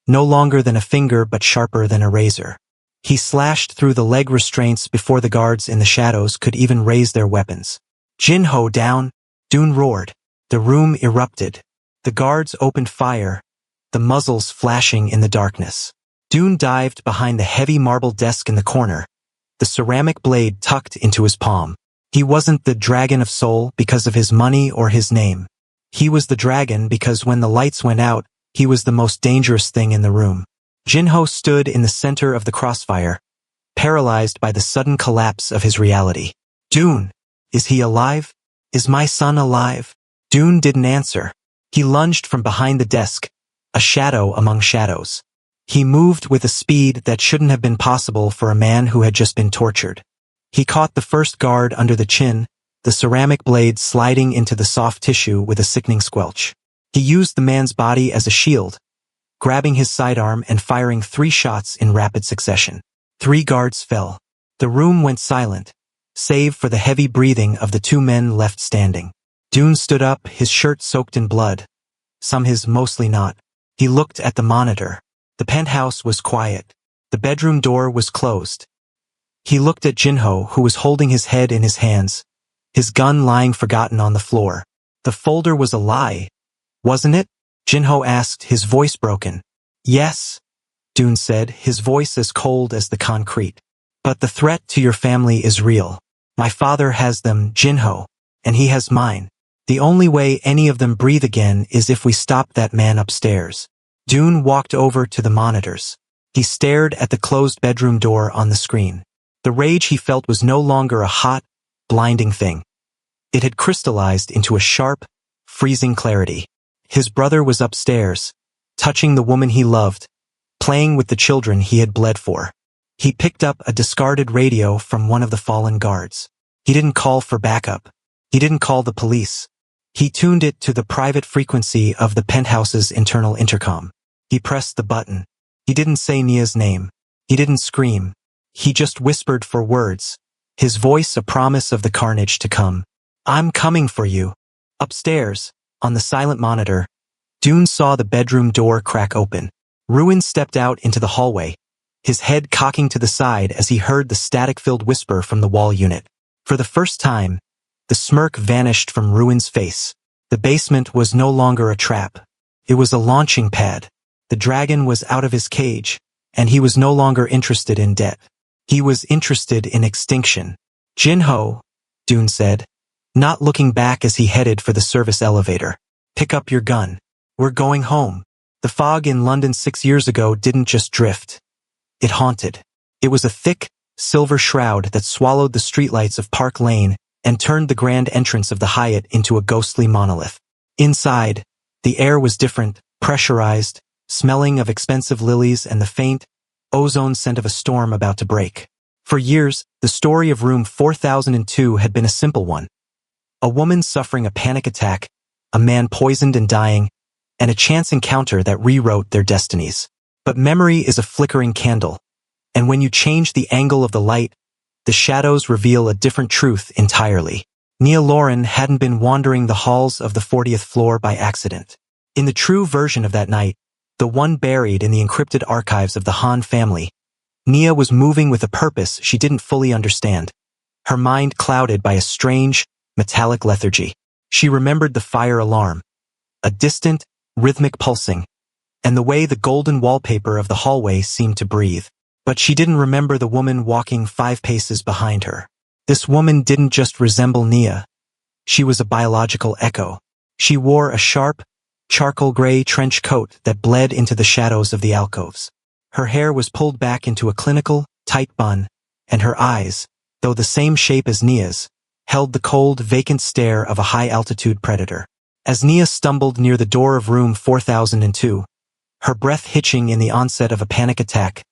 no longer than a finger but sharper than a razor. He slashed through the leg restraints before the guards in the shadows could even raise their weapons. Jinho down, Dune roared. The room erupted. The guards opened fire, the muzzles flashing in the darkness. Dune dived behind the heavy marble desk in the corner, the ceramic blade tucked into his palm. He wasn't the Dragon of Soul because of his money or his name. He was the dragon because when the lights went out, he was the most dangerous thing in the room. Jinho stood in the center of the crossfire, paralyzed by the sudden collapse of his reality. Dune, is he alive? Is my son alive? Dune didn't answer. He lunged from behind the desk, a shadow among shadows. He moved with a speed that shouldn't have been possible for a man who had just been tortured. He caught the first guard under the chin, the ceramic blade sliding into the soft tissue with a sickening squelch. He used the man's body as a shield, grabbing his sidearm and firing 3 shots in rapid succession. 3 guards fell. The room went silent, save for the heavy breathing of the 2 men left standing. Dune stood up, his shirt soaked in blood. Some his, mostly not. He looked at the monitor. The penthouse was quiet. The bedroom door was closed. He looked at Jinho, who was holding his head in his hands, his gun lying forgotten on the floor. The folder was a lie, wasn't it? Jinho asked, his voice broken. Yes, Dune said, his voice as cold as the concrete. But the threat to your family is real. My father has them, Jinho, and he has mine. The only way any of them breathe again is if we stop that man upstairs. Dune walked over to the monitors. He stared at the closed bedroom door on the screen. The rage he felt was no longer a hot, blinding thing. It had crystallized into a sharp, freezing clarity. His brother was upstairs, touching the woman he loved, playing with the children he had bled for. He picked up a discarded radio from one of the fallen guards. He didn't call for backup. He didn't call the police. He tuned it to the private frequency of the penthouse's internal intercom. He pressed the button. He didn't say Nia's name. He didn't scream. He just whispered for words, his voice a promise of the carnage to come. I'm coming for you. Upstairs, on the silent monitor, Dune saw the bedroom door crack open. Ruin stepped out into the hallway, his head cocking to the side as he heard the static-filled whisper from the wall unit. For the first time, the smirk vanished from Ruin's face. The basement was no longer a trap. It was a launching pad. The dragon was out of his cage, and he was no longer interested in debt. He was interested in extinction. Jinho, Dune said, not looking back as he headed for the service elevator. Pick up your gun. We're going home. The fog in London 6 years ago didn't just drift. It haunted. It was a thick, silver shroud that swallowed the streetlights of Park Lane and turned the grand entrance of the Hyatt into a ghostly monolith. Inside, the air was different, pressurized, smelling of expensive lilies and the faint, ozone scent of a storm about to break. For years, the story of room 4002 had been a simple one. A woman suffering a panic attack, a man poisoned and dying, and a chance encounter that rewrote their destinies. But memory is a flickering candle, and when you change the angle of the light, the shadows reveal a different truth entirely. Nia Lauren hadn't been wandering the halls of the 40th floor by accident. In the true version of that night, the one buried in the encrypted archives of the Han family, Nia was moving with a purpose she didn't fully understand, her mind clouded by a strange, metallic lethargy. She remembered the fire alarm, a distant, rhythmic pulsing, and the way the golden wallpaper of the hallway seemed to breathe. But she didn't remember the woman walking 5 paces behind her. This woman didn't just resemble Nia. She was a biological echo. She wore a sharp, charcoal gray trench coat that bled into the shadows of the alcoves. Her hair was pulled back into a clinical, tight bun, and her eyes, though the same shape as Nia's, held the cold, vacant stare of a high-altitude predator. As Nia stumbled near the door of room 4002, her breath hitching in the onset of a panic attack,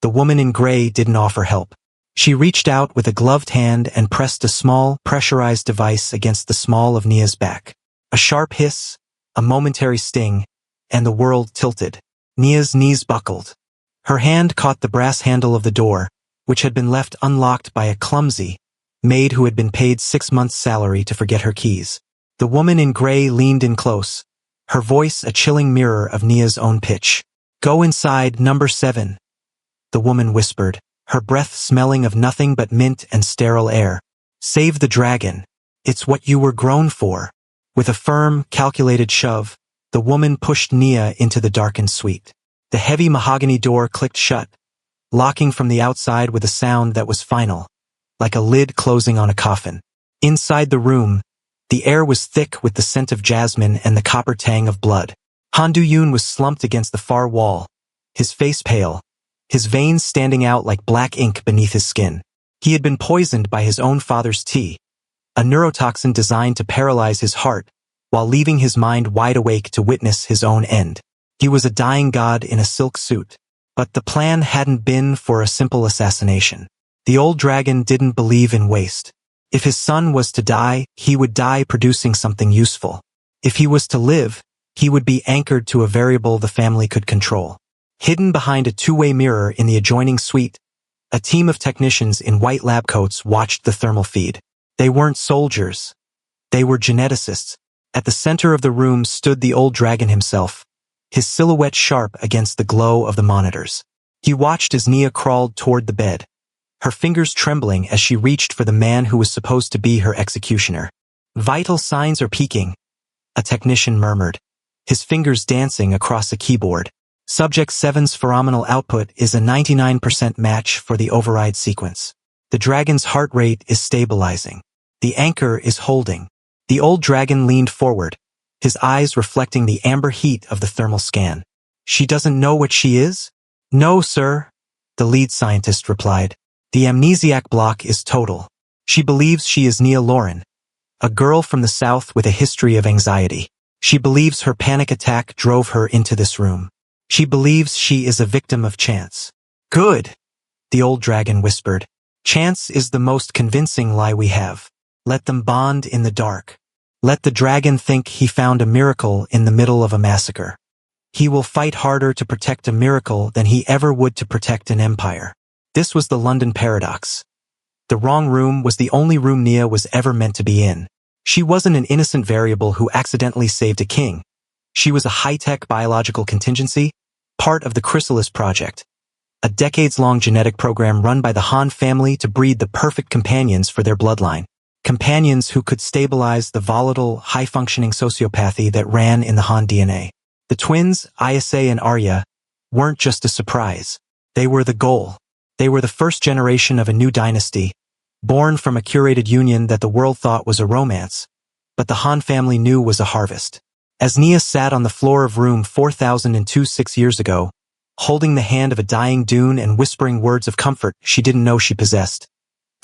the woman in gray didn't offer help. She reached out with a gloved hand and pressed a small, pressurized device against the small of Nia's back. A sharp hiss, a momentary sting, and the world tilted. Nia's knees buckled. Her hand caught the brass handle of the door, which had been left unlocked by a clumsy maid who had been paid 6 months' salary to forget her keys. The woman in gray leaned in close, her voice a chilling mirror of Nia's own pitch. "Go inside, number 7. The woman whispered, her breath smelling of nothing but mint and sterile air. "Save the dragon. It's what you were grown for." With a firm, calculated shove, the woman pushed Nia into the darkened suite. The heavy mahogany door clicked shut, locking from the outside with a sound that was final, like a lid closing on a coffin. Inside the room, the air was thick with the scent of jasmine and the copper tang of blood. Han Du-yoon was slumped against the far wall, his face pale, his veins standing out like black ink beneath his skin. He had been poisoned by his own father's tea, a neurotoxin designed to paralyze his heart while leaving his mind wide awake to witness his own end. He was a dying god in a silk suit, but the plan hadn't been for a simple assassination. The old dragon didn't believe in waste. If his son was to die, he would die producing something useful. If he was to live, he would be anchored to a variable the family could control. Hidden behind a two-way mirror in the adjoining suite, a team of technicians in white lab coats watched the thermal feed. They weren't soldiers. They were geneticists. At the center of the room stood the old dragon himself, his silhouette sharp against the glow of the monitors. He watched as Nia crawled toward the bed, her fingers trembling as she reached for the man who was supposed to be her executioner. "Vital signs are peaking," a technician murmured, his fingers dancing across a keyboard. "Subject 7's phenomenal output is a 99% match for the override sequence. The dragon's heart rate is stabilizing. The anchor is holding." The old dragon leaned forward, his eyes reflecting the amber heat of the thermal scan. "She doesn't know what she is?" "No, sir," the lead scientist replied. "The amnesiac block is total. She believes she is Nia Lauren, a girl from the South with a history of anxiety. She believes her panic attack drove her into this room. She believes she is a victim of chance." "Good," the old dragon whispered. "Chance is the most convincing lie we have. Let them bond in the dark. Let the dragon think he found a miracle in the middle of a massacre. He will fight harder to protect a miracle than he ever would to protect an empire." This was the London paradox. The wrong room was the only room Nia was ever meant to be in. She wasn't an innocent variable who accidentally saved a king. She was a high-tech biological contingency, part of the Chrysalis Project, a decades-long genetic program run by the Han family to breed the perfect companions for their bloodline. Companions who could stabilize the volatile, high-functioning sociopathy that ran in the Han DNA. The twins, Isa and Arya, weren't just a surprise. They were the goal. They were the first generation of a new dynasty, born from a curated union that the world thought was a romance, but the Han family knew was a harvest. As Nia sat on the floor of room 4002 6 years ago, holding the hand of a dying Dune and whispering words of comfort she didn't know she possessed,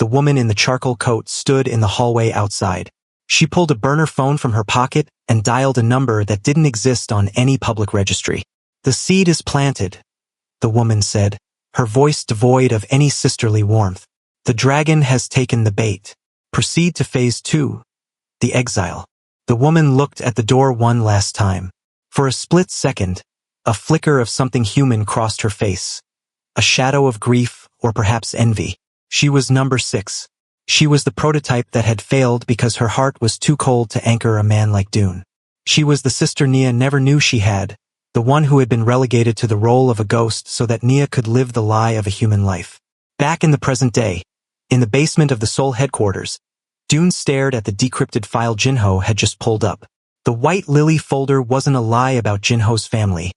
the woman in the charcoal coat stood in the hallway outside. She pulled a burner phone from her pocket and dialed a number that didn't exist on any public registry. "The seed is planted," the woman said, her voice devoid of any sisterly warmth. "The dragon has taken the bait. Proceed to phase 2, the exile." The woman looked at the door one last time. For a split second, a flicker of something human crossed her face. A shadow of grief, or perhaps envy. She was number 6. She was the prototype that had failed because her heart was too cold to anchor a man like Dune. She was the sister Nia never knew she had, the one who had been relegated to the role of a ghost so that Nia could live the lie of a human life. Back in the present day, in the basement of the Seoul headquarters, Dune stared at the decrypted file Jinho had just pulled up. The White Lily folder wasn't a lie about Jinho's family.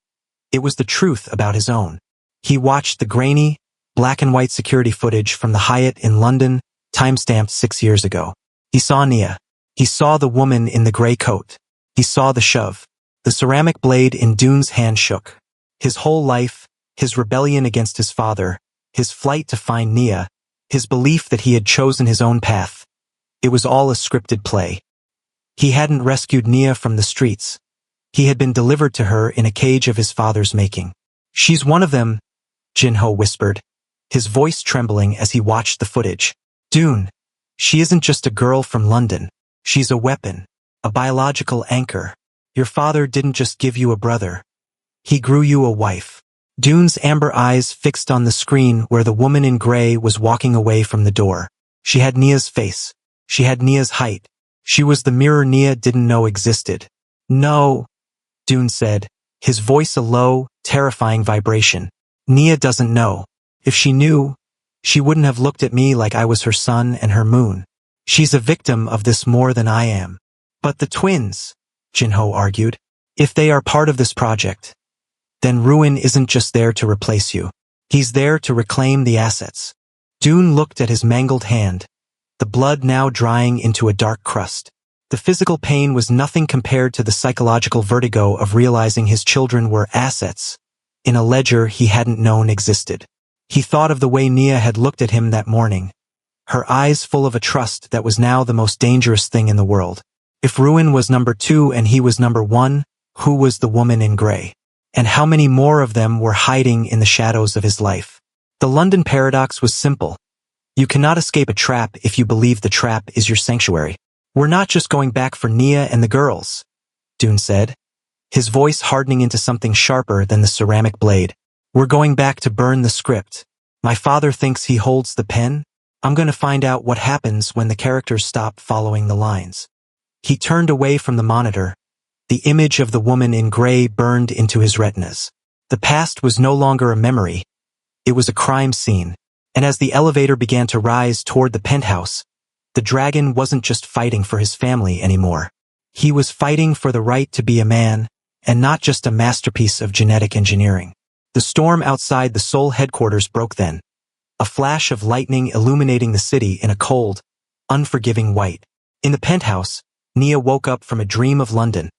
It was the truth about his own. He watched the grainy, black and white security footage from the Hyatt in London, timestamped 6 years ago. He saw Nia. He saw the woman in the gray coat. He saw the shove. The ceramic blade in Dune's hand shook. His whole life, his rebellion against his father, his flight to find Nia, his belief that he had chosen his own path. It was all a scripted play. He hadn't rescued Nia from the streets. He had been delivered to her in a cage of his father's making. "She's one of them," Jinho whispered, his voice trembling as he watched the footage. "Dune, she isn't just a girl from London. She's a weapon, a biological anchor. Your father didn't just give you a brother. He grew you a wife." Dune's amber eyes fixed on the screen where the woman in gray was walking away from the door. She had Nia's face. She had Nia's height. She was the mirror Nia didn't know existed. "No," Dune said, his voice a low, terrifying vibration. "Nia doesn't know. If she knew, she wouldn't have looked at me like I was her sun and her moon. She's a victim of this more than I am." "But the twins," Jinho argued, "if they are part of this project, then Ruin isn't just there to replace you. He's there to reclaim the assets." Dune looked at his mangled hand, the blood now drying into a dark crust. The physical pain was nothing compared to the psychological vertigo of realizing his children were assets in a ledger he hadn't known existed. He thought of the way Nia had looked at him that morning, her eyes full of a trust that was now the most dangerous thing in the world. If Ruin was number 2 and he was number 1, who was the woman in gray? And how many more of them were hiding in the shadows of his life? The London paradox was simple. You cannot escape a trap if you believe the trap is your sanctuary. "We're not just going back for Nia and the girls," Dune said, his voice hardening into something sharper than the ceramic blade. "We're going back to burn the script. My father thinks he holds the pen. I'm going to find out what happens when the characters stop following the lines." He turned away from the monitor. The image of the woman in gray burned into his retinas. The past was no longer a memory. It was a crime scene. And as the elevator began to rise toward the penthouse, the dragon wasn't just fighting for his family anymore. He was fighting for the right to be a man, and not just a masterpiece of genetic engineering. The storm outside the Seoul headquarters broke then, a flash of lightning illuminating the city in a cold, unforgiving white. In the penthouse, Nia woke up from a dream of London,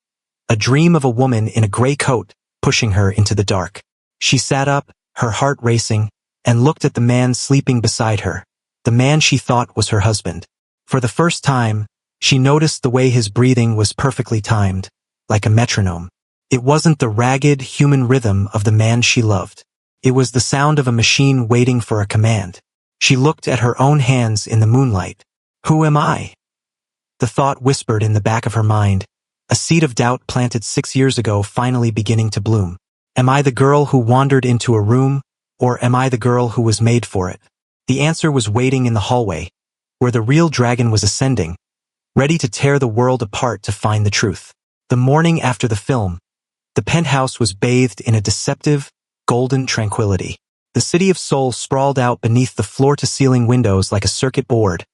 a dream of a woman in a gray coat pushing her into the dark. She sat up, her heart racing, and looked at the man sleeping beside her, the man she thought was her husband. For the first time, she noticed the way his breathing was perfectly timed, like a metronome. It wasn't the ragged, human rhythm of the man she loved. It was the sound of a machine waiting for a command. She looked at her own hands in the moonlight. "Who am I?" The thought whispered in the back of her mind, a seed of doubt planted 6 years ago finally beginning to bloom. Am I the girl who wandered into a room, or am I the girl who was made for it? The answer was waiting in the hallway, where the real dragon was ascending, ready to tear the world apart to find the truth. The morning after the film, the penthouse was bathed in a deceptive, golden tranquility. The city of Seoul sprawled out beneath the floor-to-ceiling windows like a circuit board,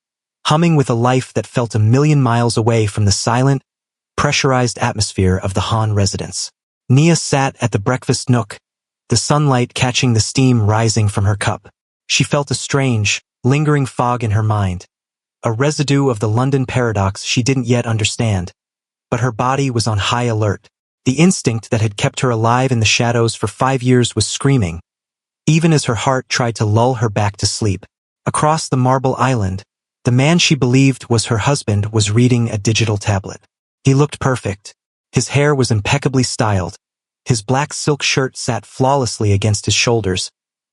humming with a life that felt a million miles away from the silent, pressurized atmosphere of the Han residence. Nia sat at the breakfast nook, the sunlight catching the steam rising from her cup. She felt a strange, lingering fog in her mind, a residue of the London paradox she didn't yet understand, but her body was on high alert. The instinct that had kept her alive in the shadows for 5 years was screaming, even as her heart tried to lull her back to sleep. Across the marble island, the man she believed was her husband was reading a digital tablet. He looked perfect. His hair was impeccably styled. His black silk shirt sat flawlessly against his shoulders,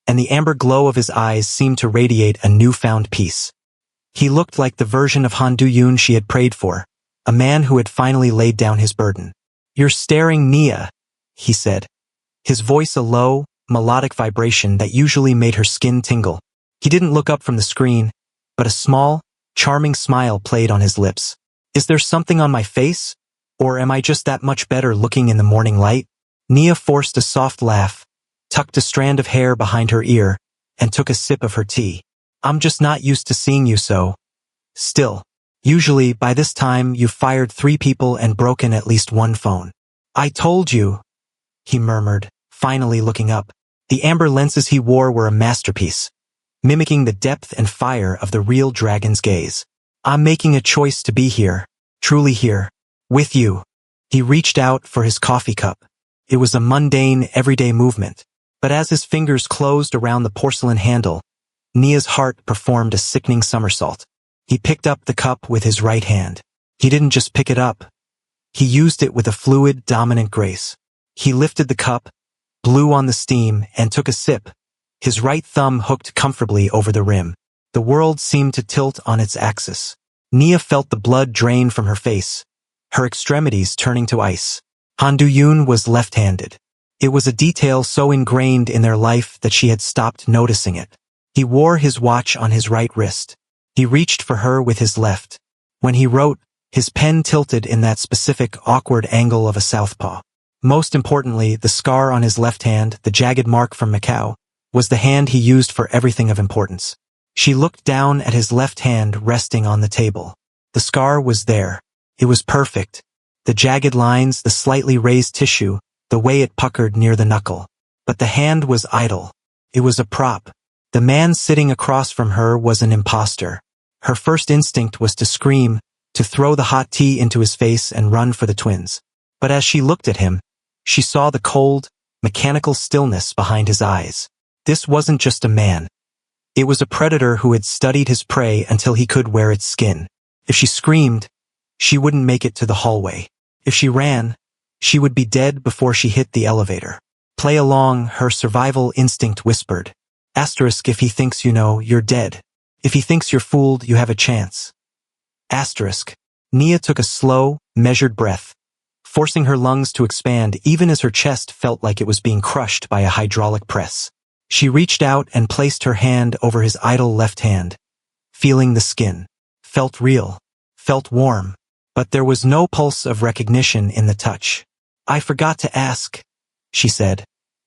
and the amber glow of his eyes seemed to radiate a newfound peace. He looked like the version of Han Du-yoon she had prayed for, a man who had finally laid down his burden. "You're staring, Nia," he said, his voice a low, melodic vibration that usually made her skin tingle. He didn't look up from the screen, but a small, charming smile played on his lips. "Is there something on my face? Or am I just that much better looking in the morning light?" Nia forced a soft laugh, tucked a strand of hair behind her ear, and took a sip of her tea. "I'm just not used to seeing you so. Still. Usually, by this time, you've fired 3 people and broken at least 1 phone." "I told you," he murmured, finally looking up. The amber lenses he wore were a masterpiece, mimicking the depth and fire of the real dragon's gaze. "I'm making a choice to be here, truly here, with you." He reached out for his coffee cup. It was a mundane, everyday movement, but as his fingers closed around the porcelain handle, Nia's heart performed a sickening somersault. He picked up the cup with his right hand. He didn't just pick it up. He used it with a fluid, dominant grace. He lifted the cup, blew on the steam, and took a sip, his right thumb hooked comfortably over the rim. The world seemed to tilt on its axis. Nia felt the blood drain from her face, her extremities turning to ice. Han Du-yoon was left-handed. It was a detail so ingrained in their life that she had stopped noticing it. He wore his watch on his right wrist. He reached for her with his left. When he wrote, his pen tilted in that specific, awkward angle of a southpaw. Most importantly, the scar on his left hand, the jagged mark from Macau, was the hand he used for everything of importance. She looked down at his left hand resting on the table. The scar was there. It was perfect. The jagged lines, the slightly raised tissue, the way it puckered near the knuckle. But the hand was idle. It was a prop. The man sitting across from her was an imposter. Her first instinct was to scream, to throw the hot tea into his face and run for the twins. But as she looked at him, she saw the cold, mechanical stillness behind his eyes. This wasn't just a man. It was a predator who had studied his prey until he could wear its skin. If she screamed, she wouldn't make it to the hallway. If she ran, she would be dead before she hit the elevator. "Play along," her survival instinct whispered. Asterisk if he thinks you know, you're dead. If he thinks you're fooled, you have a chance. Asterisk. Nia took a slow, measured breath, forcing her lungs to expand even as her chest felt like it was being crushed by a hydraulic press. She reached out and placed her hand over his idle left hand, feeling the skin. Felt real, felt warm, but there was no pulse of recognition in the touch. "I forgot to ask," she said,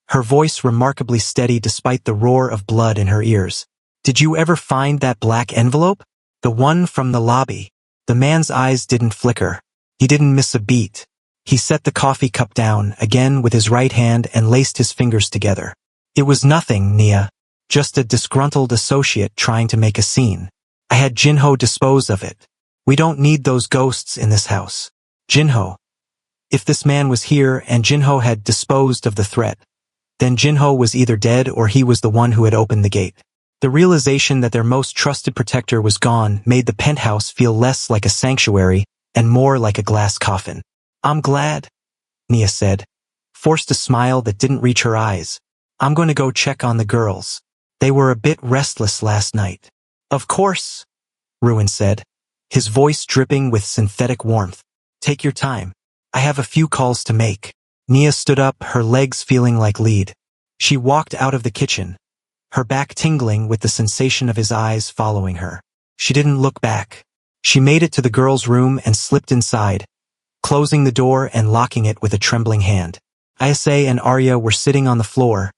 her voice remarkably steady despite the roar of blood in her ears. "Did you ever find that black envelope? The one from the lobby?" The man's eyes didn't flicker. He didn't miss a beat. He set the coffee cup down again with his right hand and laced his fingers together. "It was nothing, Nia. Just a disgruntled associate trying to make a scene. I had Jinho dispose of it. We don't need those ghosts in this house." Jinho. If this man was here and Jinho had disposed of the threat, then Jinho was either dead or he was the one who had opened the gate. The realization that their most trusted protector was gone made the penthouse feel less like a sanctuary and more like a glass coffin. "I'm glad," Nia said, forced a smile that didn't reach her eyes. "I'm going to go check on the girls. They were a bit restless last night." "Of course," Ruin said, his voice dripping with synthetic warmth. "Take your time. I have a few calls to make." Nia stood up, her legs feeling like lead. She walked out of the kitchen, her back tingling with the sensation of his eyes following her. She didn't look back. She made it to the girls' room and slipped inside, closing the door and locking it with a trembling hand. Ayase and Arya were sitting on the floor,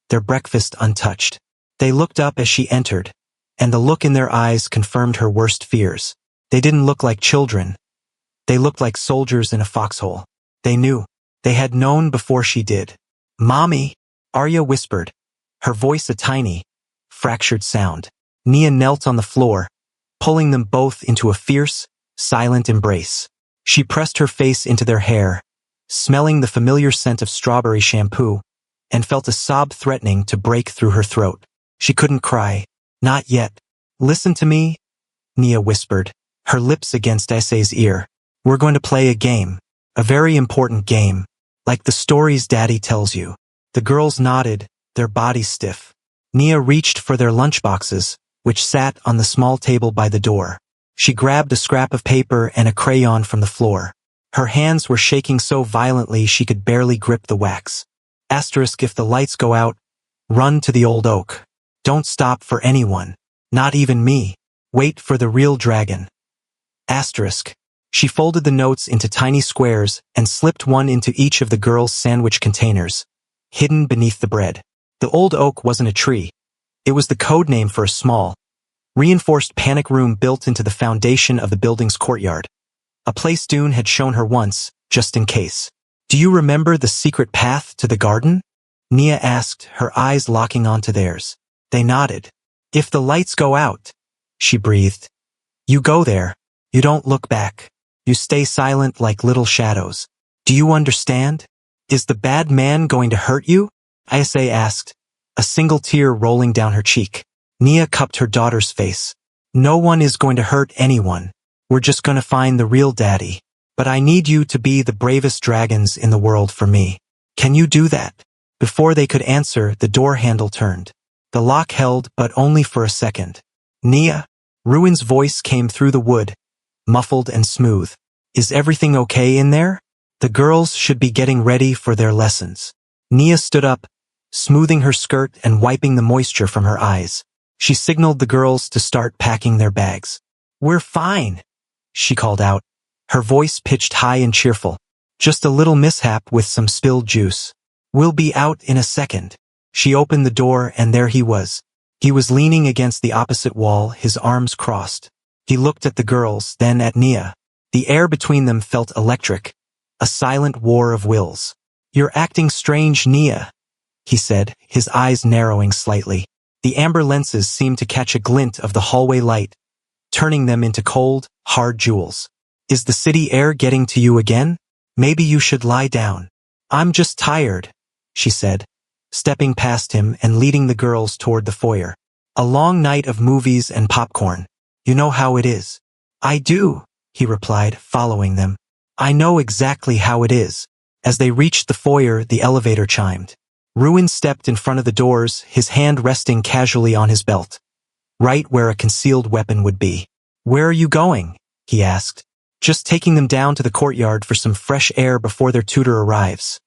their breakfast untouched. They looked up as she entered, and the look in their eyes confirmed her worst fears. They didn't look like children. They looked like soldiers in a foxhole. They knew. They had known before she did. "Mommy," Arya whispered, her voice a tiny, fractured sound. Nia knelt on the floor, pulling them both into a fierce, silent embrace. She pressed her face into their hair, smelling the familiar scent of strawberry shampoo, and felt a sob threatening to break through her throat. She couldn't cry. Not yet. "Listen to me," Nia whispered, her lips against Ayse's ear. "We're going to play a game. A very important game. Like the stories Daddy tells you." The girls nodded, their bodies stiff. Nia reached for their lunchboxes, which sat on the small table by the door. She grabbed a scrap of paper and a crayon from the floor. Her hands were shaking so violently she could barely grip the wax. Asterisk, if the lights go out, run to the old oak. Don't stop for anyone. Not even me. Wait for the real dragon. Asterisk. She folded the notes into tiny squares and slipped one into each of the girls' sandwich containers, hidden beneath the bread. The old oak wasn't a tree. It was the code name for a small, reinforced panic room built into the foundation of the building's courtyard. A place Dune had shown her once, just in case. Do you remember the secret path to the garden? Nia asked, her eyes locking onto theirs. They nodded. If the lights go out, she breathed. You go there. You don't look back. You stay silent like little shadows. Do you understand? Is the bad man going to hurt you? Isa asked, a single tear rolling down her cheek. Nia cupped her daughter's face. No one is going to hurt anyone. We're just going to find the real daddy. But I need you to be the bravest dragons in the world for me. Can you do that? Before they could answer, the door handle turned. The lock held, but only for a second. Nia? Ruin's voice came through the wood, muffled and smooth. Is everything okay in there? The girls should be getting ready for their lessons. Nia stood up, smoothing her skirt and wiping the moisture from her eyes. She signaled the girls to start packing their bags. We're fine, she called out, her voice pitched high and cheerful. Just a little mishap with some spilled juice. We'll be out in a second. She opened the door and there he was. He was leaning against the opposite wall, his arms crossed. He looked at the girls, then at Nia. The air between them felt electric, a silent war of wills. You're acting strange, Nia, he said, his eyes narrowing slightly. The amber lenses seemed to catch a glint of the hallway light, turning them into cold, hard jewels. Is the city air getting to you again? Maybe you should lie down. I'm just tired, she said, stepping past him and leading the girls toward the foyer. A long night of movies and popcorn. You know how it is. I do, he replied, following them. I know exactly how it is. As they reached the foyer, the elevator chimed. Ruin stepped in front of the doors, his hand resting casually on his belt, right where a concealed weapon would be. Where are you going? He asked. Just taking them down to the courtyard for some fresh air before their tutor arrives,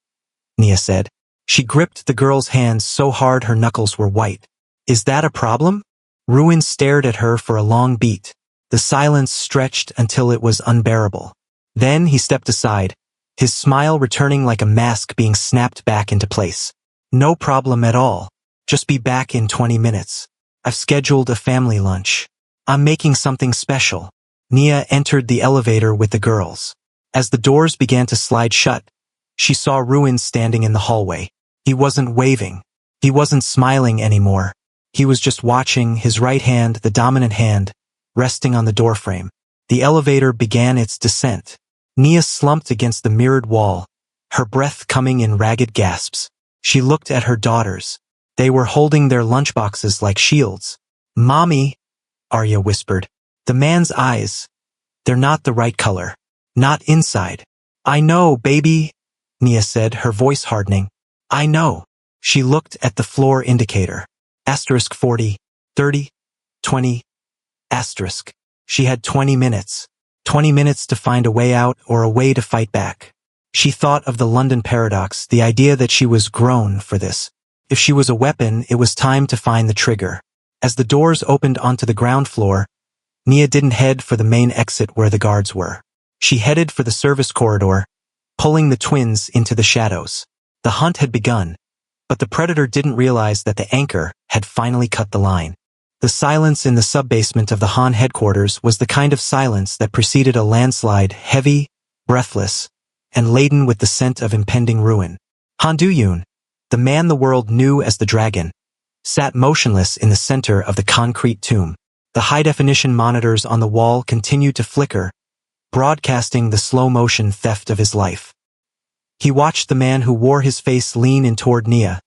Nia said. She gripped the girl's hands so hard her knuckles were white. Is that a problem? Ruin stared at her for a long beat. The silence stretched until it was unbearable. Then he stepped aside, his smile returning like a mask being snapped back into place. No problem at all. Just be back in 20 minutes. I've scheduled a family lunch. I'm making something special. Nia entered the elevator with the girls. As the doors began to slide shut, she saw Ruin standing in the hallway. He wasn't waving. He wasn't smiling anymore. He was just watching, his right hand, the dominant hand, resting on the doorframe. The elevator began its descent. Nia slumped against the mirrored wall, her breath coming in ragged gasps. She looked at her daughters. They were holding their lunchboxes like shields. Mommy, Arya whispered. The man's eyes. They're not the right color. Not inside. I know, baby, Nia said, her voice hardening. I know. She looked at the floor indicator. Asterisk 40, 30, 20, asterisk. She had 20 minutes. 20 minutes to find a way out or a way to fight back. She thought of the London paradox, the idea that she was grown for this. If she was a weapon, it was time to find the trigger. As the doors opened onto the ground floor, Nia didn't head for the main exit where the guards were. She headed for the service corridor, pulling the twins into the shadows. The hunt had begun, but the predator didn't realize that the anchor had finally cut the line. The silence in the sub-basement of the Han headquarters was the kind of silence that preceded a landslide, heavy, breathless, and laden with the scent of impending ruin. Han Du-yoon, the man the world knew as the dragon, sat motionless in the center of the concrete tomb. The high-definition monitors on the wall continued to flicker, broadcasting the slow-motion theft of his life. He watched the man who wore his face lean in toward Nia,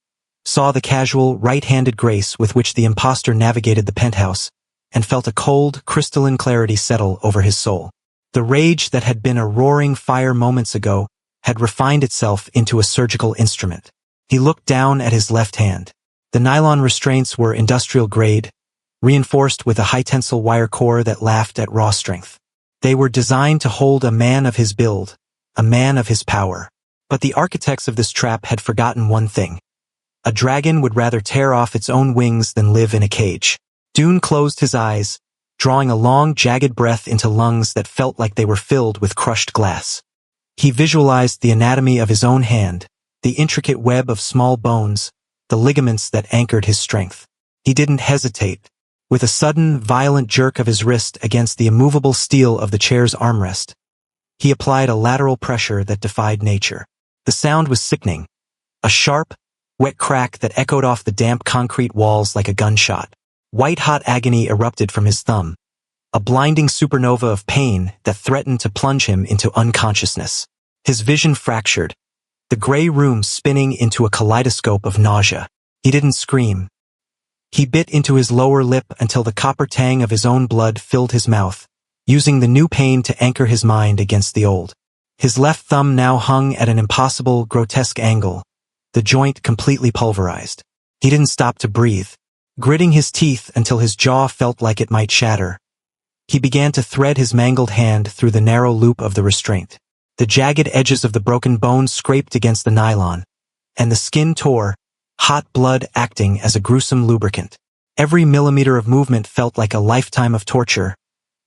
saw the casual, right-handed grace with which the imposter navigated the penthouse, and felt a cold, crystalline clarity settle over his soul. The rage that had been a roaring fire moments ago had refined itself into a surgical instrument. He looked down at his left hand. The nylon restraints were industrial grade, reinforced with a high-tensile wire core that laughed at raw strength. They were designed to hold a man of his build, a man of his power. But the architects of this trap had forgotten one thing. A dragon would rather tear off its own wings than live in a cage. Dune closed his eyes, drawing a long, jagged breath into lungs that felt like they were filled with crushed glass. He visualized the anatomy of his own hand, the intricate web of small bones, the ligaments that anchored his strength. He didn't hesitate. With a sudden, violent jerk of his wrist against the immovable steel of the chair's armrest, he applied a lateral pressure that defied nature. The sound was sickening, a sharp, wet crack that echoed off the damp concrete walls like a gunshot. White-hot agony erupted from his thumb, a blinding supernova of pain that threatened to plunge him into unconsciousness. His vision fractured, the gray room spinning into a kaleidoscope of nausea. He didn't scream. He bit into his lower lip until the copper tang of his own blood filled his mouth, using the new pain to anchor his mind against the old. His left thumb now hung at an impossible, grotesque angle, the joint completely pulverized. He didn't stop to breathe, gritting his teeth until his jaw felt like it might shatter. He began to thread his mangled hand through the narrow loop of the restraint. The jagged edges of the broken bone scraped against the nylon, and the skin tore, hot blood acting as a gruesome lubricant. Every millimeter of movement felt like a lifetime of torture,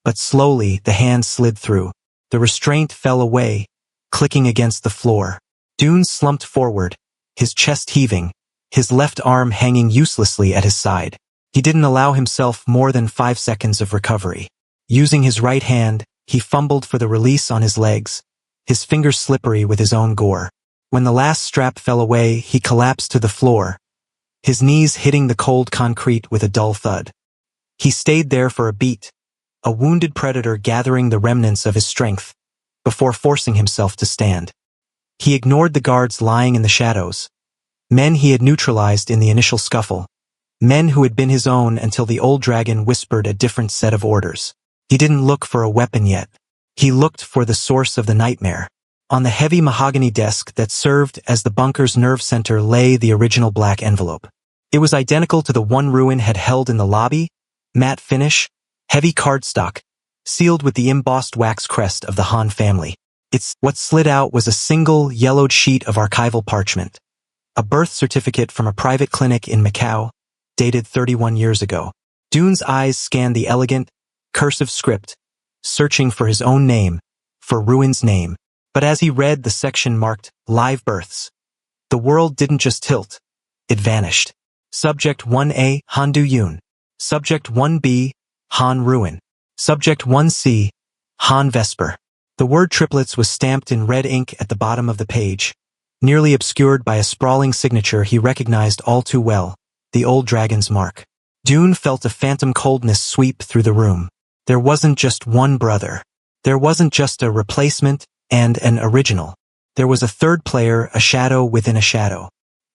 but slowly the hand slid through. The restraint fell away, clicking against the floor. Dune slumped forward, his chest heaving, his left arm hanging uselessly at his side. He didn't allow himself more than 5 seconds of recovery. Using his right hand, he fumbled for the release on his legs, his fingers slippery with his own gore. When the last strap fell away, he collapsed to the floor, his knees hitting the cold concrete with a dull thud. He stayed there for a beat, a wounded predator gathering the remnants of his strength, before forcing himself to stand. He ignored the guards lying in the shadows, men he had neutralized in the initial scuffle, men who had been his own until the old dragon whispered a different set of orders. He didn't look for a weapon yet. He looked for the source of the nightmare. On the heavy mahogany desk that served as the bunker's nerve center lay the original black envelope. It was identical to the one Ruin had held in the lobby, matte finish, heavy cardstock, sealed with the embossed wax crest of the Han family. What slid out was a single, yellowed sheet of archival parchment. A birth certificate from a private clinic in Macau, dated 31 years ago. Dune's eyes scanned the elegant, cursive script, searching for his own name, for Ruin's name. But as he read the section marked Live Births, the world didn't just tilt, it vanished. Subject 1A, Han Du-yoon. Subject 1B, Han Ruin. Subject 1C, Han Vesper. The word triplets was stamped in red ink at the bottom of the page, nearly obscured by a sprawling signature he recognized all too well, the old dragon's mark. Dune felt a phantom coldness sweep through the room. There wasn't just one brother. There wasn't just a replacement and an original. There was a third player, a shadow within a shadow.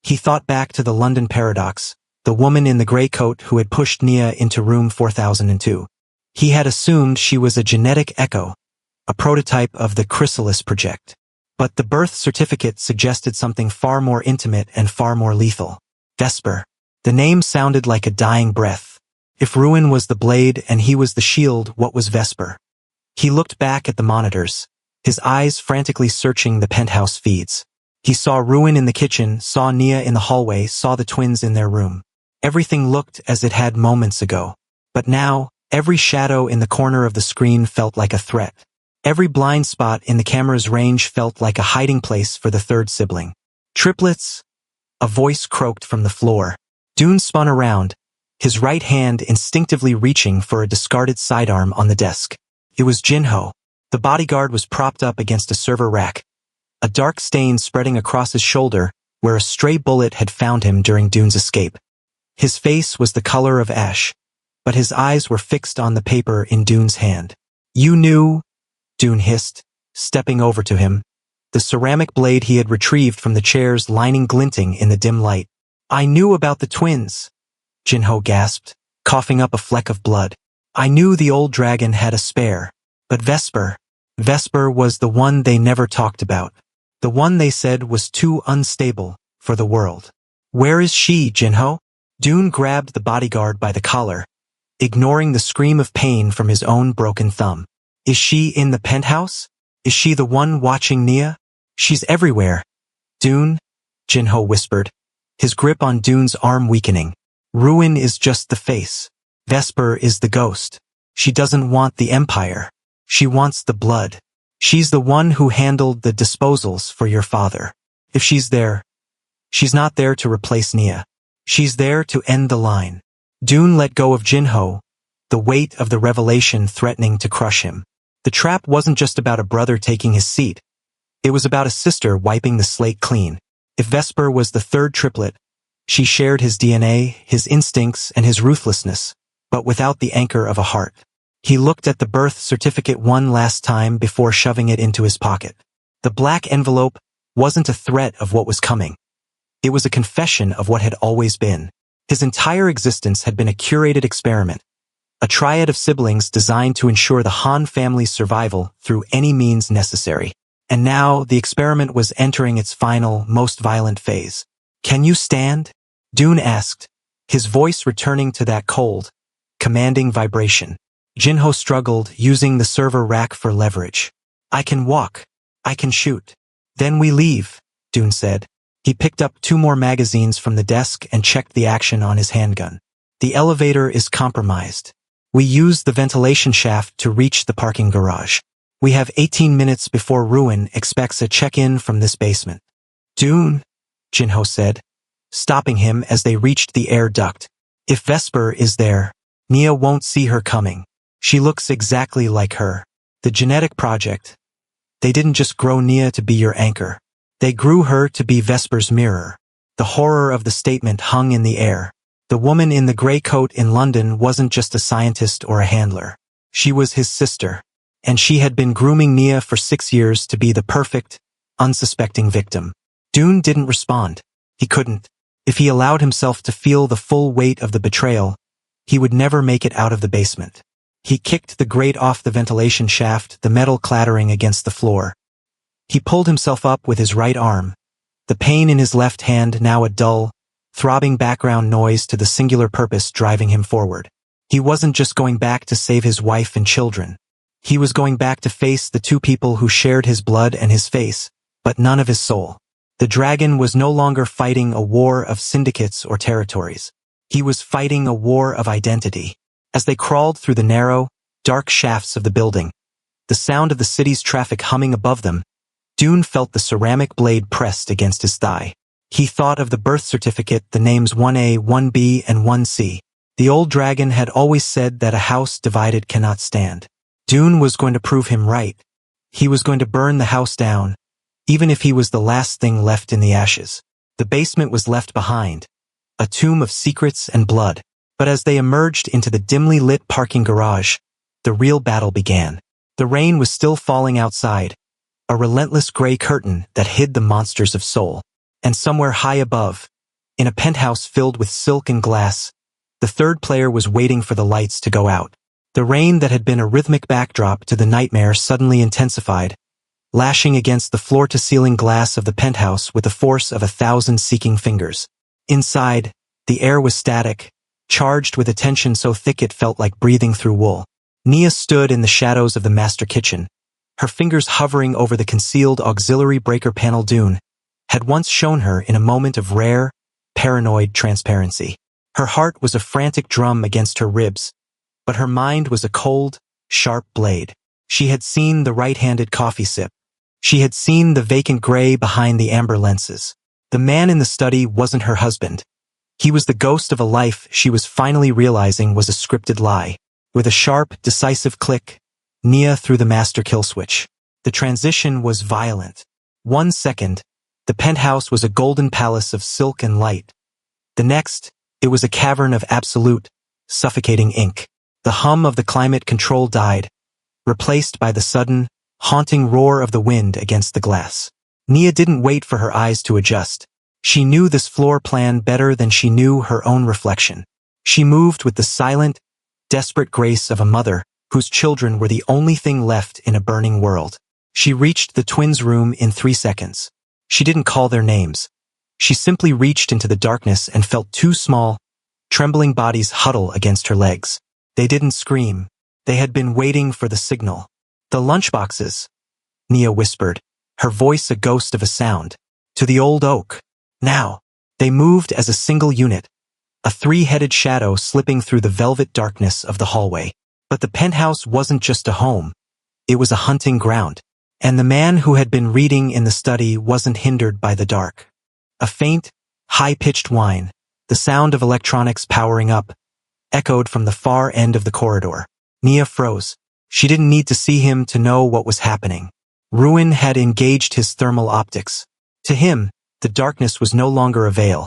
He thought back to the London paradox, the woman in the gray coat who had pushed Nia into room 4002. He had assumed she was a genetic echo, a prototype of the Chrysalis project. But the birth certificate suggested something far more intimate and far more lethal. Vesper. The name sounded like a dying breath. If Ruin was the blade and he was the shield, what was Vesper? He looked back at the monitors, his eyes frantically searching the penthouse feeds. He saw Ruin in the kitchen, saw Nia in the hallway, saw the twins in their room. Everything looked as it had moments ago. But now, every shadow in the corner of the screen felt like a threat. Every blind spot in the camera's range felt like a hiding place for the third sibling. Triplets? A voice croaked from the floor. Dune spun around, his right hand instinctively reaching for a discarded sidearm on the desk. It was Jinho. The bodyguard was propped up against a server rack, a dark stain spreading across his shoulder where a stray bullet had found him during Dune's escape. His face was the color of ash, but his eyes were fixed on the paper in Dune's hand. "You knew?" Dune hissed, stepping over to him, the ceramic blade he had retrieved from the chair's lining glinting in the dim light. "I knew about the twins," Jinho gasped, coughing up a fleck of blood. "I knew the old dragon had a spare. But Vesper was the one they never talked about. The one they said was too unstable for the world." "Where is she, Jinho?" Dune grabbed the bodyguard by the collar, ignoring the scream of pain from his own broken thumb. Is she in the penthouse? Is she the one watching Nia? She's everywhere. Dune, Jinho whispered, his grip on Dune's arm weakening. Ruin is just the face. Vesper is the ghost. She doesn't want the empire. She wants the blood. She's the one who handled the disposals for your father. If she's there, she's not there to replace Nia. She's there to end the line. Dune let go of Jinho, the weight of the revelation threatening to crush him. The trap wasn't just about a brother taking his seat. It was about a sister wiping the slate clean. If Vesper was the third triplet, she shared his DNA, his instincts, and his ruthlessness, but without the anchor of a heart. He looked at the birth certificate one last time before shoving it into his pocket. The black envelope wasn't a threat of what was coming. It was a confession of what had always been. His entire existence had been a curated experiment, a triad of siblings designed to ensure the Han family's survival through any means necessary. And now the experiment was entering its final, most violent phase. Can you stand? Dune asked, his voice returning to that cold, commanding vibration. Jinho struggled, using the server rack for leverage. I can walk. I can shoot. Then we leave, Dune said. He picked up 2 more magazines from the desk and checked the action on his handgun. The elevator is compromised. We use the ventilation shaft to reach the parking garage. We have 18 minutes before Ruin expects a check-in from this basement. Dune, Jinho said, stopping him as they reached the air duct. If Vesper is there, Nia won't see her coming. She looks exactly like her. The genetic project. They didn't just grow Nia to be your anchor. They grew her to be Vesper's mirror. The horror of the statement hung in the air. The woman in the gray coat in London wasn't just a scientist or a handler. She was his sister. And she had been grooming Nia for 6 years to be the perfect, unsuspecting victim. Dune didn't respond. He couldn't. If he allowed himself to feel the full weight of the betrayal, he would never make it out of the basement. He kicked the grate off the ventilation shaft, the metal clattering against the floor. He pulled himself up with his right arm, the pain in his left hand now a dull, throbbing background noise to the singular purpose driving him forward. He wasn't just going back to save his wife and children. He was going back to face the 2 people who shared his blood and his face, but none of his soul. The dragon was no longer fighting a war of syndicates or territories. He was fighting a war of identity. As they crawled through the narrow, dark shafts of the building, the sound of the city's traffic humming above them, Dune felt the ceramic blade pressed against his thigh. He thought of the birth certificate, the names 1A, 1B, and 1C. The old dragon had always said that a house divided cannot stand. Dune was going to prove him right. He was going to burn the house down, even if he was the last thing left in the ashes. The basement was left behind, a tomb of secrets and blood. But as they emerged into the dimly lit parking garage, the real battle began. The rain was still falling outside, a relentless gray curtain that hid the monsters of Seoul. And somewhere high above, in a penthouse filled with silk and glass, the third player was waiting for the lights to go out. The rain that had been a rhythmic backdrop to the nightmare suddenly intensified, lashing against the floor-to-ceiling glass of the penthouse with the force of 1,000 seeking fingers. Inside, the air was static, charged with a tension so thick it felt like breathing through wool. Nia stood in the shadows of the master kitchen, her fingers hovering over the concealed auxiliary breaker panel. Dune had once shown her in a moment of rare, paranoid transparency. Her heart was a frantic drum against her ribs, but her mind was a cold, sharp blade. She had seen the right-handed coffee sip. She had seen the vacant gray behind the amber lenses. The man in the study wasn't her husband. He was the ghost of a life she was finally realizing was a scripted lie. With a sharp, decisive click, Nia threw the master kill switch. The transition was violent. 1 second, the penthouse was a golden palace of silk and light. The next, it was a cavern of absolute, suffocating ink. The hum of the climate control died, replaced by the sudden, haunting roar of the wind against the glass. Nia didn't wait for her eyes to adjust. She knew this floor plan better than she knew her own reflection. She moved with the silent, desperate grace of a mother whose children were the only thing left in a burning world. She reached the twins' room in 3 seconds. She didn't call their names. She simply reached into the darkness and felt 2 small, trembling bodies huddle against her legs. They didn't scream. They had been waiting for the signal. The lunchboxes, Nia whispered, her voice a ghost of a sound. To the old oak. Now. They moved as a single unit, a three-headed shadow slipping through the velvet darkness of the hallway. But the penthouse wasn't just a home. It was a hunting ground. And the man who had been reading in the study wasn't hindered by the dark. A faint, high-pitched whine, the sound of electronics powering up, echoed from the far end of the corridor. Nia froze. She didn't need to see him to know what was happening. Ruin had engaged his thermal optics. To him, the darkness was no longer a veil.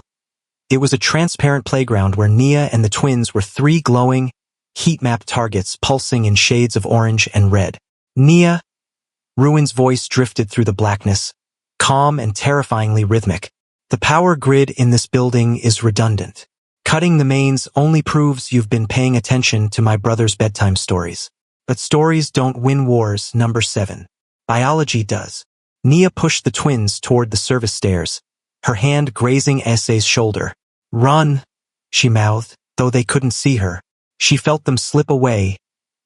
It was a transparent playground where Nia and the twins were three glowing, heat-mapped targets pulsing in shades of orange and red. Nia, Ruin's voice drifted through the blackness, calm and terrifyingly rhythmic. The power grid in this building is redundant. Cutting the mains only proves you've been paying attention to my brother's bedtime stories. But stories don't win wars, number 7. Biology does. Nia pushed the twins toward the service stairs, her hand grazing Essay's shoulder. Run, she mouthed, though they couldn't see her. She felt them slip away,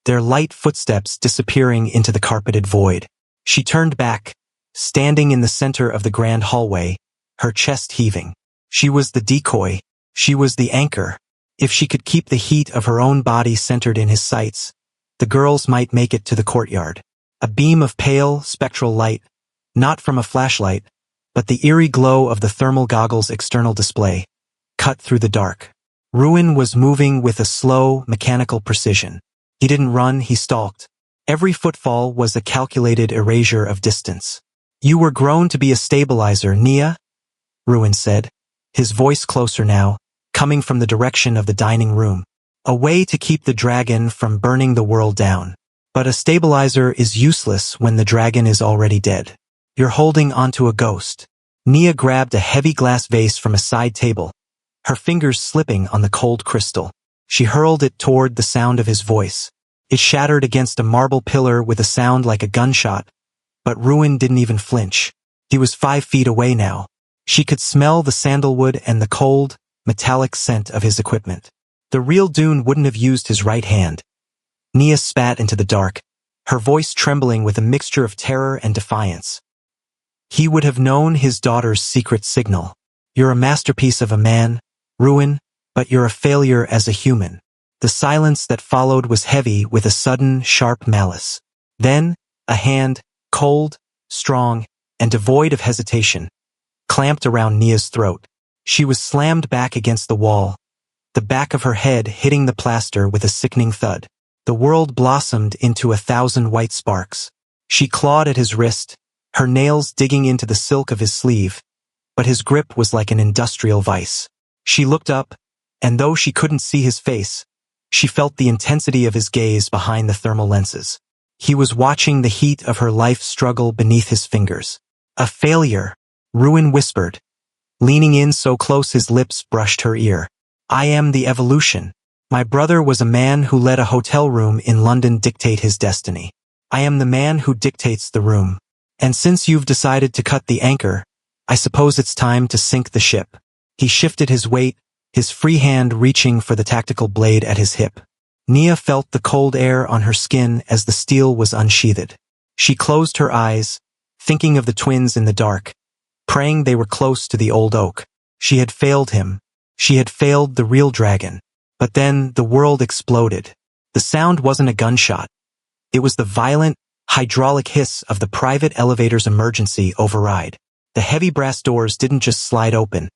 their light footsteps disappearing into the carpeted void. She turned back, standing in the center of the grand hallway, her chest heaving. She was the decoy. She was the anchor. If she could keep the heat of her own body centered in his sights, the girls might make it to the courtyard. A beam of pale, spectral light, not from a flashlight, but the eerie glow of the thermal goggles' external display, cut through the dark. Ruin was moving with a slow, mechanical precision. He didn't run, he stalked. Every footfall was a calculated erasure of distance. You were grown to be a stabilizer, Nia, Ruin said, his voice closer now, coming from the direction of the dining room. A way to keep the dragon from burning the world down. But a stabilizer is useless when the dragon is already dead. You're holding onto a ghost. Nia grabbed a heavy glass vase from a side table, her fingers slipping on the cold crystal. She hurled it toward the sound of his voice. It shattered against a marble pillar with a sound like a gunshot, but Ruin didn't even flinch. He was 5 feet away now. She could smell the sandalwood and the cold, metallic scent of his equipment. The real Dune wouldn't have used his right hand. Nia spat into the dark, her voice trembling with a mixture of terror and defiance. He would have known his daughter's secret signal. You're a masterpiece of a man, Ruin, but you're a failure as a human. The silence that followed was heavy with a sudden, sharp malice. Then, a hand, cold, strong, and devoid of hesitation, clamped around Nia's throat. She was slammed back against the wall, the back of her head hitting the plaster with a sickening thud. The world blossomed into 1,000 white sparks. She clawed at his wrist, her nails digging into the silk of his sleeve, but his grip was like an industrial vice. She looked up, and though she couldn't see his face, she felt the intensity of his gaze behind the thermal lenses. He was watching the heat of her life struggle beneath his fingers. A failure, Ruin whispered, leaning in so close his lips brushed her ear. I am the evolution. My brother was a man who let a hotel room in London dictate his destiny. I am the man who dictates the room. And since you've decided to cut the anchor, I suppose it's time to sink the ship. He shifted his weight, his free hand reaching for the tactical blade at his hip. Nia felt the cold air on her skin as the steel was unsheathed. She closed her eyes, thinking of the twins in the dark, praying they were close to the old oak. She had failed him. She had failed the real dragon. But then the world exploded. The sound wasn't a gunshot. It was the violent, hydraulic hiss of the private elevator's emergency override. The heavy brass doors didn't just slide open.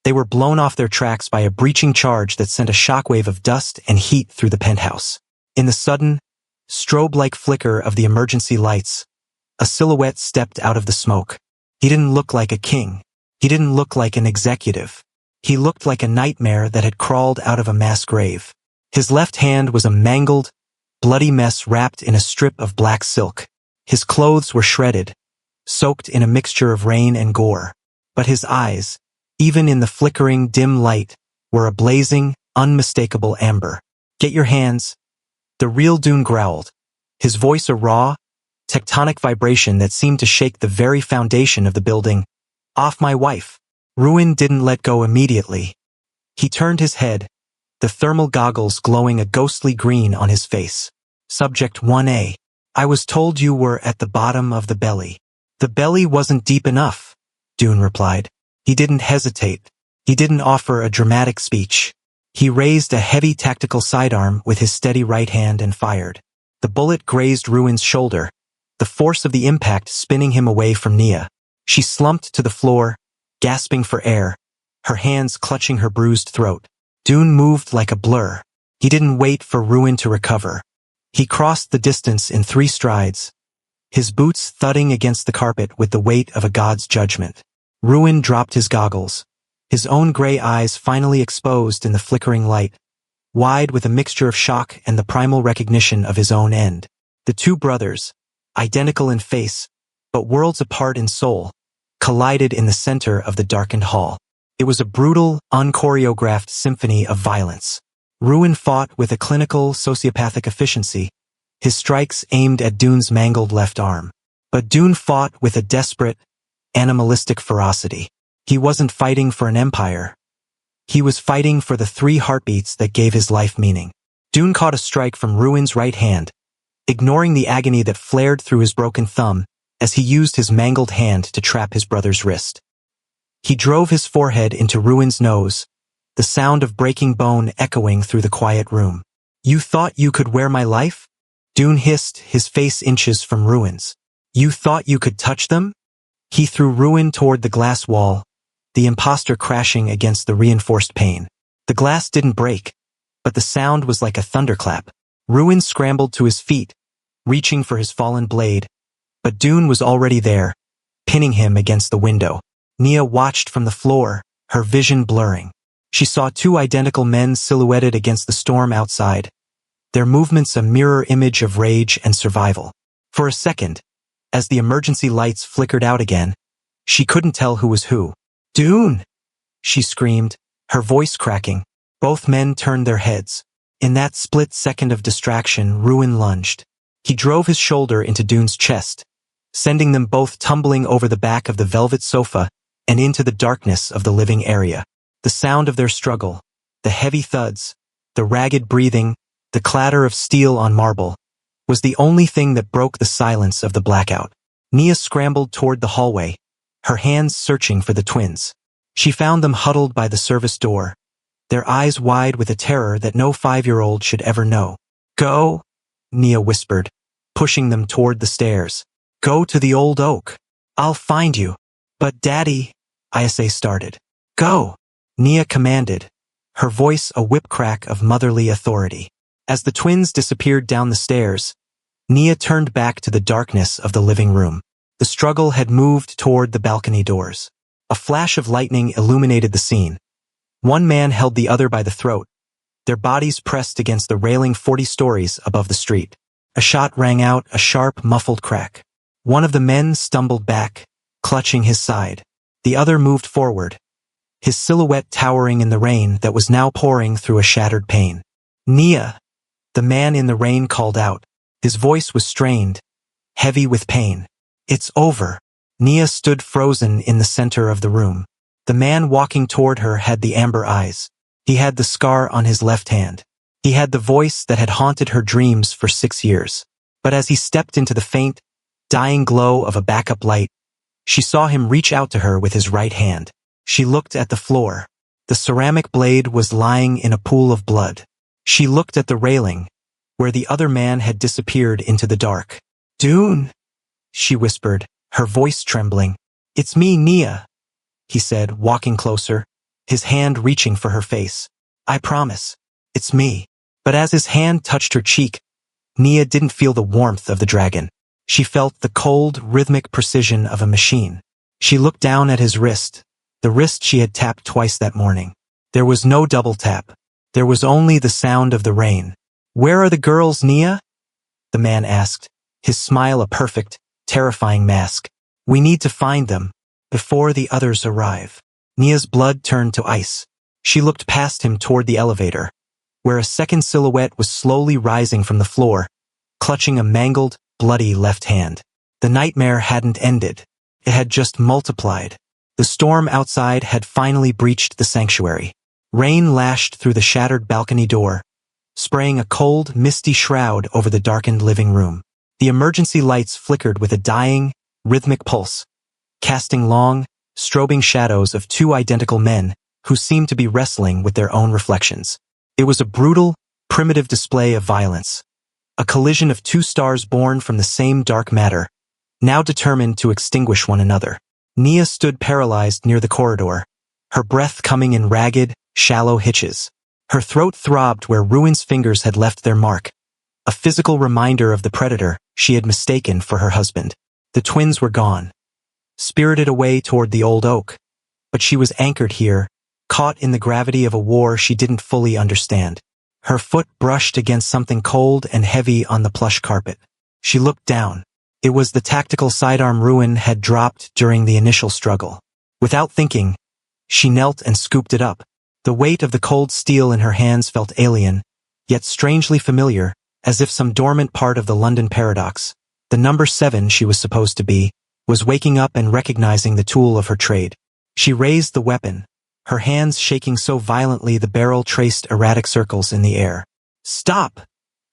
They were blown off their tracks by a breaching charge that sent a shockwave of dust and heat through the penthouse. In the sudden, strobe-like flicker of the emergency lights, a silhouette stepped out of the smoke. He didn't look like a king. He didn't look like an executive. He looked like a nightmare that had crawled out of a mass grave. His left hand was a mangled, bloody mess wrapped in a strip of black silk. His clothes were shredded, soaked in a mixture of rain and gore. But his eyes, even in the flickering, dim light, were a blazing, unmistakable amber. Get your hands. The real Dune growled, his voice a raw, tectonic vibration that seemed to shake the very foundation of the building. Off my wife. Ruin didn't let go immediately. He turned his head, the thermal goggles glowing a ghostly green on his face. Subject 1A. I was told you were at the bottom of the belly. The belly wasn't deep enough, Dune replied. He didn't hesitate. He didn't offer a dramatic speech. He raised a heavy tactical sidearm with his steady right hand and fired. The bullet grazed Ruin's shoulder, the force of the impact spinning him away from Nia. She slumped to the floor, gasping for air, her hands clutching her bruised throat. Dune moved like a blur. He didn't wait for Ruin to recover. He crossed the distance in 3 strides, his boots thudding against the carpet with the weight of a god's judgment. Ruin dropped his goggles, his own gray eyes finally exposed in the flickering light, wide with a mixture of shock and the primal recognition of his own end. The 2 brothers, identical in face, but worlds apart in soul, collided in the center of the darkened hall. It was a brutal, unchoreographed symphony of violence. Ruin fought with a clinical, sociopathic efficiency, his strikes aimed at Dune's mangled left arm. But Dune fought with a desperate, animalistic ferocity. He wasn't fighting for an empire. He was fighting for the 3 heartbeats that gave his life meaning. Dune caught a strike from Ruin's right hand, ignoring the agony that flared through his broken thumb as he used his mangled hand to trap his brother's wrist. He drove his forehead into Ruin's nose, the sound of breaking bone echoing through the quiet room. You thought you could wear my life? Dune hissed, his face inches from Ruin's. You thought you could touch them? He threw Ruin toward the glass wall, the imposter crashing against the reinforced pane. The glass didn't break, but the sound was like a thunderclap. Ruin scrambled to his feet, reaching for his fallen blade, but Dune was already there, pinning him against the window. Nia watched from the floor, her vision blurring. She saw 2 identical men silhouetted against the storm outside, their movements a mirror image of rage and survival. For a second, as the emergency lights flickered out again, she couldn't tell who was who. Dune! She screamed, her voice cracking. Both men turned their heads. In that split second of distraction, Ruin lunged. He drove his shoulder into Dune's chest, sending them both tumbling over the back of the velvet sofa and into the darkness of the living area. The sound of their struggle, the heavy thuds, the ragged breathing, the clatter of steel on marble, was the only thing that broke the silence of the blackout. Nia scrambled toward the hallway, her hands searching for the twins. She found them huddled by the service door, their eyes wide with a terror that no 5-year-old should ever know. Go, Nia whispered, pushing them toward the stairs. Go to the old oak. I'll find you. But Daddy, Isa started. Go, Nia commanded, her voice a whip crack of motherly authority. As the twins disappeared down the stairs, Nia turned back to the darkness of the living room. The struggle had moved toward the balcony doors. A flash of lightning illuminated the scene. One man held the other by the throat, their bodies pressed against the railing 40 stories above the street. A shot rang out, a sharp, muffled crack. One of the men stumbled back, clutching his side. The other moved forward, his silhouette towering in the rain that was now pouring through a shattered pane. Nia, the man in the rain called out. His voice was strained, heavy with pain. It's over. Nia stood frozen in the center of the room. The man walking toward her had the amber eyes. He had the scar on his left hand. He had the voice that had haunted her dreams for 6 years. But as he stepped into the faint, dying glow of a backup light, she saw him reach out to her with his right hand. She looked at the floor. The ceramic blade was lying in a pool of blood. She looked at the railing, where the other man had disappeared into the dark. Dune, she whispered, her voice trembling. It's me, Nia, he said, walking closer, his hand reaching for her face. I promise, it's me. But as his hand touched her cheek, Nia didn't feel the warmth of the dragon. She felt the cold, rhythmic precision of a machine. She looked down at his wrist, the wrist she had tapped twice that morning. There was no double tap. There was only the sound of the rain. Where are the girls, Nia? The man asked, his smile a perfect, terrifying mask. We need to find them, before the others arrive. Nia's blood turned to ice. She looked past him toward the elevator, where a second silhouette was slowly rising from the floor, clutching a mangled, bloody left hand. The nightmare hadn't ended. It had just multiplied. The storm outside had finally breached the sanctuary. Rain lashed through the shattered balcony door, spraying a cold, misty shroud over the darkened living room. The emergency lights flickered with a dying, rhythmic pulse, casting long, strobing shadows of two identical men who seemed to be wrestling with their own reflections. It was a brutal, primitive display of violence, a collision of two stars born from the same dark matter, now determined to extinguish one another. Nia stood paralyzed near the corridor, her breath coming in ragged, shallow hitches. Her throat throbbed where Ruin's fingers had left their mark, a physical reminder of the predator she had mistaken for her husband. The twins were gone, spirited away toward the old oak, but she was anchored here, caught in the gravity of a war she didn't fully understand. Her foot brushed against something cold and heavy on the plush carpet. She looked down. It was the tactical sidearm Ruin had dropped during the initial struggle. Without thinking, she knelt and scooped it up. The weight of the cold steel in her hands felt alien, yet strangely familiar, as if some dormant part of the London paradox, the number 7 she was supposed to be, was waking up and recognizing the tool of her trade. She raised the weapon, her hands shaking so violently the barrel traced erratic circles in the air. "Stop!"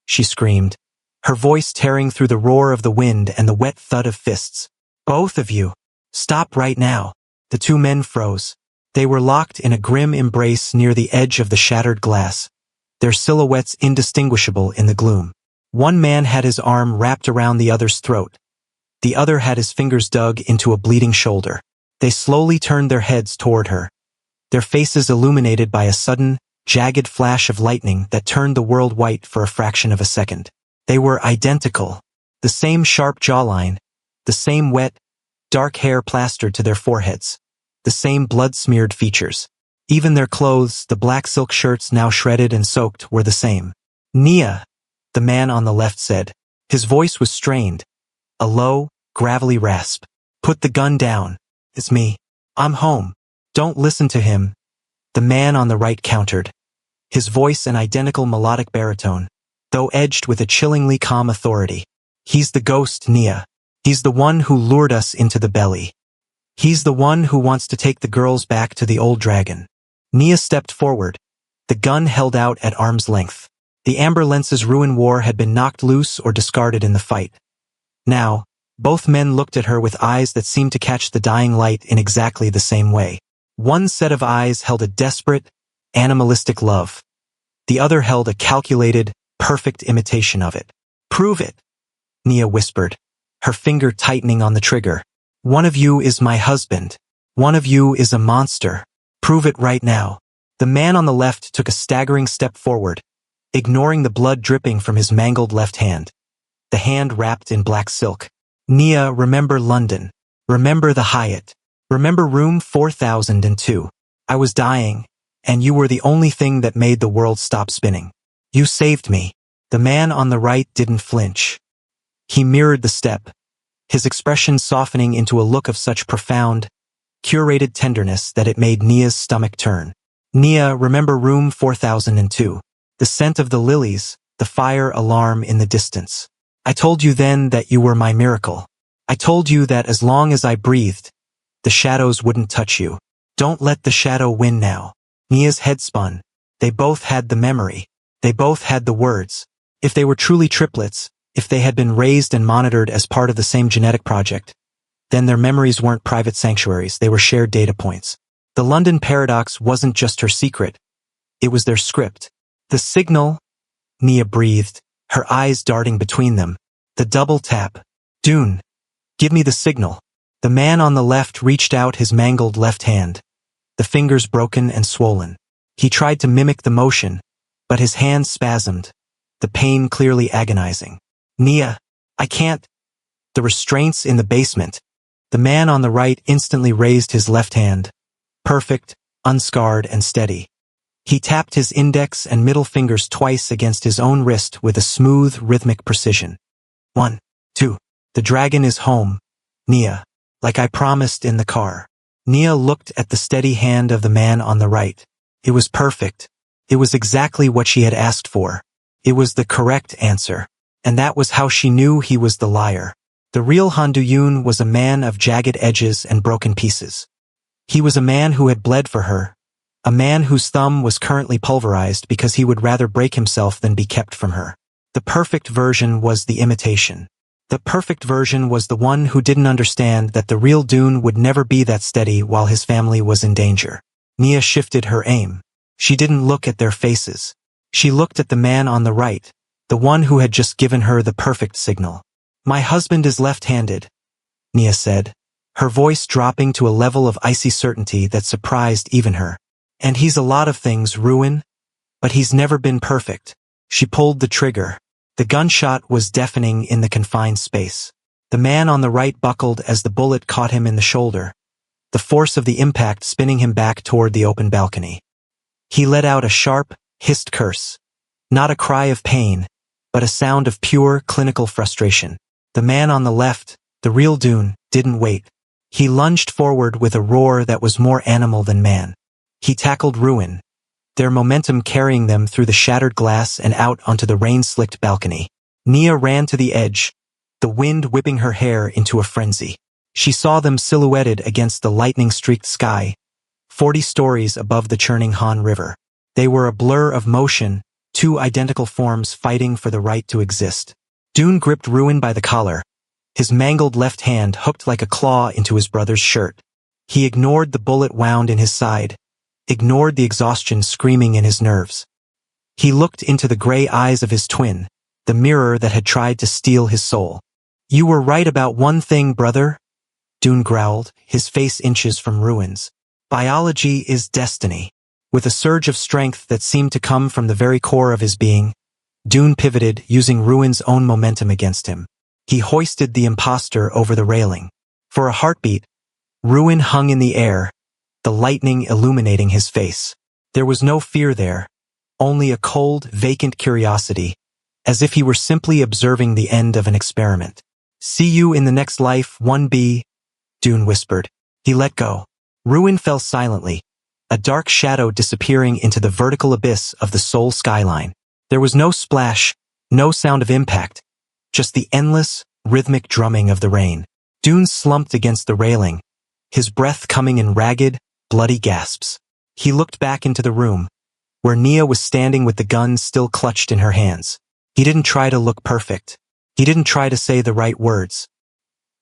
she screamed, her voice tearing through the roar of the wind and the wet thud of fists. "Both of you! Stop right now!" The two men froze. They were locked in a grim embrace near the edge of the shattered glass, their silhouettes indistinguishable in the gloom. One man had his arm wrapped around the other's throat. The other had his fingers dug into a bleeding shoulder. They slowly turned their heads toward her, their faces illuminated by a sudden, jagged flash of lightning that turned the world white for a fraction of a second. They were identical. The same sharp jawline, the same wet, dark hair plastered to their foreheads, the same blood-smeared features. Even their clothes, the black silk shirts now shredded and soaked, were the same. "Nia," the man on the left said. His voice was strained, a low, gravelly rasp. "Put the gun down. It's me. I'm home." "Don't listen to him," the man on the right countered, his voice an identical melodic baritone, though edged with a chillingly calm authority. "He's the ghost, Nia. He's the one who lured us into the belly. He's the one who wants to take the girls back to the old dragon." Nia stepped forward, the gun held out at arm's length. The amber lenses Ruin wore had been knocked loose or discarded in the fight. Now, both men looked at her with eyes that seemed to catch the dying light in exactly the same way. One set of eyes held a desperate, animalistic love. The other held a calculated, perfect imitation of it. "Prove it," Nia whispered, her finger tightening on the trigger. "One of you is my husband. One of you is a monster. Prove it right now." The man on the left took a staggering step forward, ignoring the blood dripping from his mangled left hand, the hand wrapped in black silk. "Nia, remember London. Remember the Hyatt. Remember room 4002. I was dying, and you were the only thing that made the world stop spinning. You saved me." The man on the right didn't flinch. He mirrored the step, his expression softening into a look of such profound, curated tenderness that it made Nia's stomach turn. "Nia, remember room 4002. The scent of the lilies, the fire alarm in the distance. I told you then that you were my miracle. I told you that as long as I breathed, the shadows wouldn't touch you. Don't let the shadow win now." Nia's head spun. They both had the memory. They both had the words. If they were truly triplets, if they had been raised and monitored as part of the same genetic project, then their memories weren't private sanctuaries, they were shared data points. The London paradox wasn't just her secret. It was their script. "The signal," Nia breathed, her eyes darting between them. "The double tap. Dune. Give me the signal." The man on the left reached out his mangled left hand, the fingers broken and swollen. He tried to mimic the motion, but his hand spasmed, the pain clearly agonizing. "Nia, I can't." The restraints in the basement. The man on the right instantly raised his left hand, perfect, unscarred and steady. He tapped his index and middle fingers twice against his own wrist with a smooth, rhythmic precision. 1, 2. "The dragon is home, Nia, like I promised in the car." Nia looked at the steady hand of the man on the right. It was perfect. It was exactly what she had asked for. It was the correct answer. And that was how she knew he was the liar. The real Han Du-yoon was a man of jagged edges and broken pieces. He was a man who had bled for her, A man whose thumb was currently pulverized because he would rather break himself than be kept from her. The perfect version was the imitation. The perfect version was the one who didn't understand that the real Dune would never be that steady while his family was in danger. Nia shifted her aim. She didn't look at their faces. She looked at the man on the right, the one who had just given her the perfect signal. "My husband is left-handed," Nia said, her voice dropping to a level of icy certainty that surprised even her. "And he's a lot of things, Ruin, but he's never been perfect." She pulled the trigger. The gunshot was deafening in the confined space. The man on the right buckled as the bullet caught him in the shoulder, the force of the impact spinning him back toward the open balcony. He let out a sharp, hissed curse. Not a cry of pain, but a sound of pure, clinical frustration. The man on the left, the real Dune, didn't wait. He lunged forward with a roar that was more animal than man. He tackled Ruin, their momentum carrying them through the shattered glass and out onto the rain-slicked balcony. Nia ran to the edge, the wind whipping her hair into a frenzy. She saw them silhouetted against the lightning-streaked sky, 40 stories above the churning Han River. They were a blur of motion, two identical forms fighting for the right to exist. Dune gripped Ruin by the collar, his mangled left hand hooked like a claw into his brother's shirt. He ignored the bullet wound in his side, ignored the exhaustion screaming in his nerves. He looked into the gray eyes of his twin, the mirror that had tried to steal his soul. "You were right about one thing, brother," Dune growled, his face inches from Ruin's. "Biology is destiny." With a surge of strength that seemed to come from the very core of his being, Dune pivoted, using Ruin's own momentum against him. He hoisted the imposter over the railing. For a heartbeat, Ruin hung in the air, the lightning illuminating his face. There was no fear there, only a cold, vacant curiosity, as if he were simply observing the end of an experiment. "See you in the next life, 1B, Dune whispered. He let go. Ruin fell silently, a dark shadow disappearing into the vertical abyss of the soul skyline. There was no splash, no sound of impact, just the endless, rhythmic drumming of the rain. Dune slumped against the railing, his breath coming in ragged, bloody gasps. He looked back into the room, where Nia was standing with the gun still clutched in her hands. He didn't try to look perfect. He didn't try to say the right words.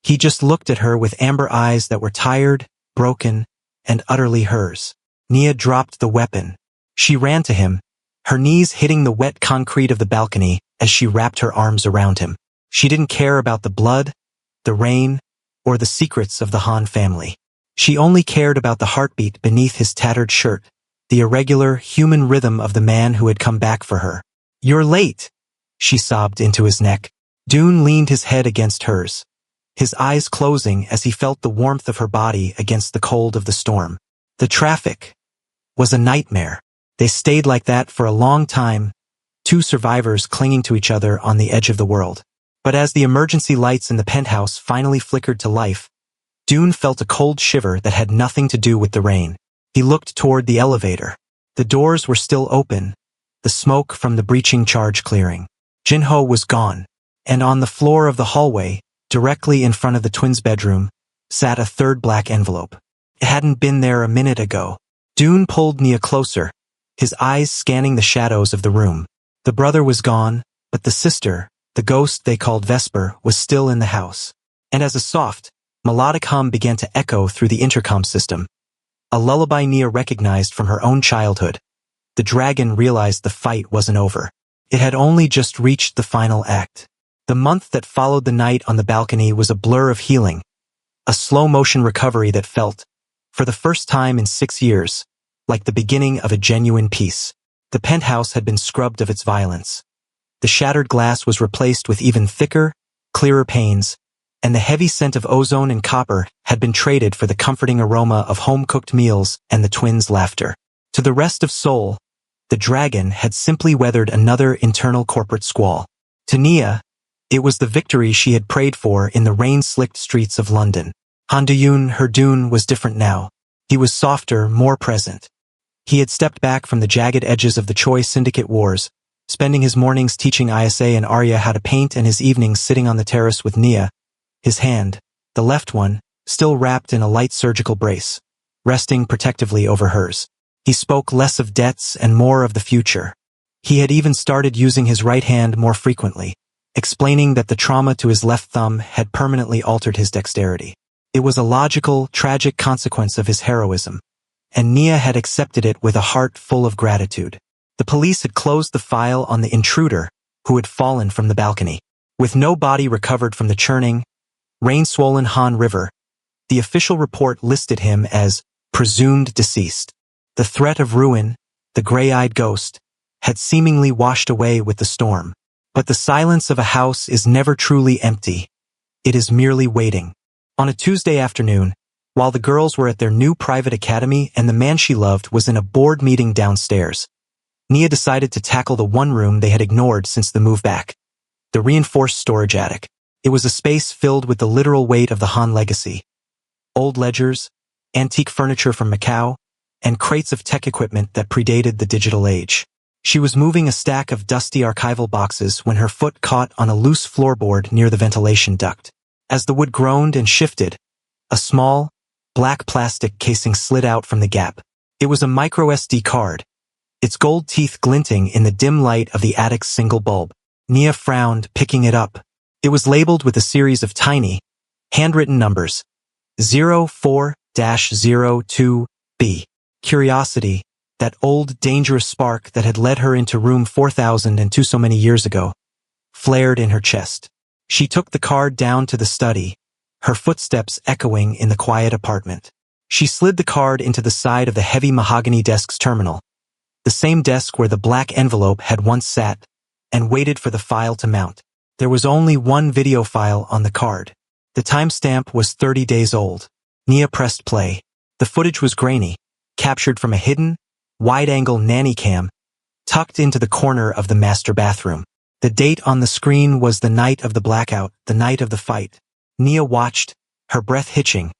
He just looked at her with amber eyes that were tired, broken, and utterly hers. Nia dropped the weapon. She ran to him, her knees hitting the wet concrete of the balcony as she wrapped her arms around him. She didn't care about the blood, the rain, or the secrets of the Han family. She only cared about the heartbeat beneath his tattered shirt, the irregular, human rhythm of the man who had come back for her. "You're late," she sobbed into his neck. Dune leaned his head against hers, his eyes closing as he felt the warmth of her body against the cold of the storm. The traffic was a nightmare. They stayed like that for a long time, two survivors clinging to each other on the edge of the world. But as the emergency lights in the penthouse finally flickered to life, Dune felt a cold shiver that had nothing to do with the rain. He looked toward the elevator. The doors were still open, the smoke from the breaching charge clearing. Jinho was gone, and on the floor of the hallway, directly in front of the twins' bedroom, sat a third black envelope. It hadn't been there a minute ago. Dune pulled Nia closer, his eyes scanning the shadows of the room. The brother was gone, but the sister, the ghost they called Vesper, was still in the house. And as a soft, melodic hum began to echo through the intercom system, a lullaby Nia recognized from her own childhood, the dragon realized the fight wasn't over. It had only just reached the final act. The month that followed the night on the balcony was a blur of healing, a slow-motion recovery that felt, for the first time in 6 years, like the beginning of a genuine peace. The penthouse had been scrubbed of its violence. The shattered glass was replaced with even thicker, clearer panes, and the heavy scent of ozone and copper had been traded for the comforting aroma of home-cooked meals and the twins' laughter. To the rest of Seoul, the dragon had simply weathered another internal corporate squall. To Nia, it was the victory she had prayed for in the rain-slicked streets of London. Han Duyun, her Dune, was different now. He was softer, more present. He had stepped back from the jagged edges of the Choi Syndicate wars, spending his mornings teaching Isa and Arya how to paint and his evenings sitting on the terrace with Nia, his hand, the left one, still wrapped in a light surgical brace, resting protectively over hers. He spoke less of debts and more of the future. He had even started using his right hand more frequently, explaining that the trauma to his left thumb had permanently altered his dexterity. It was a logical, tragic consequence of his heroism, and Nia had accepted it with a heart full of gratitude. The police had closed the file on the intruder, who had fallen from the balcony. With no body recovered from the churning, rain-swollen Han River, the official report listed him as presumed deceased. The threat of ruin, the gray-eyed ghost, had seemingly washed away with the storm. But the silence of a house is never truly empty. It is merely waiting. On a Tuesday afternoon, while the girls were at their new private academy and the man she loved was in a board meeting downstairs, Nia decided to tackle the one room they had ignored since the move back. The reinforced storage attic. It was a space filled with the literal weight of the Han legacy. Old ledgers, antique furniture from Macau, and crates of tech equipment that predated the digital age. She was moving a stack of dusty archival boxes when her foot caught on a loose floorboard near the ventilation duct. As the wood groaned and shifted, a small, black plastic casing slid out from the gap. It was a micro SD card, its gold teeth glinting in the dim light of the attic's single bulb. Nia frowned, picking it up. It was labeled with a series of tiny, handwritten numbers. 04-02B. Curiosity, that old dangerous spark that had led her into room 4002 so many years ago, flared in her chest. She took the card down to the study, her footsteps echoing in the quiet apartment. She slid the card into the side of the heavy mahogany desk's terminal, the same desk where the black envelope had once sat, and waited for the file to mount. There was only one video file on the card. The timestamp was 30 days old. Nia pressed play. The footage was grainy, captured from a hidden, wide-angle nanny cam, tucked into the corner of the master bathroom. The date on the screen was the night of the blackout, the night of the fight. Nia watched, her breath hitching,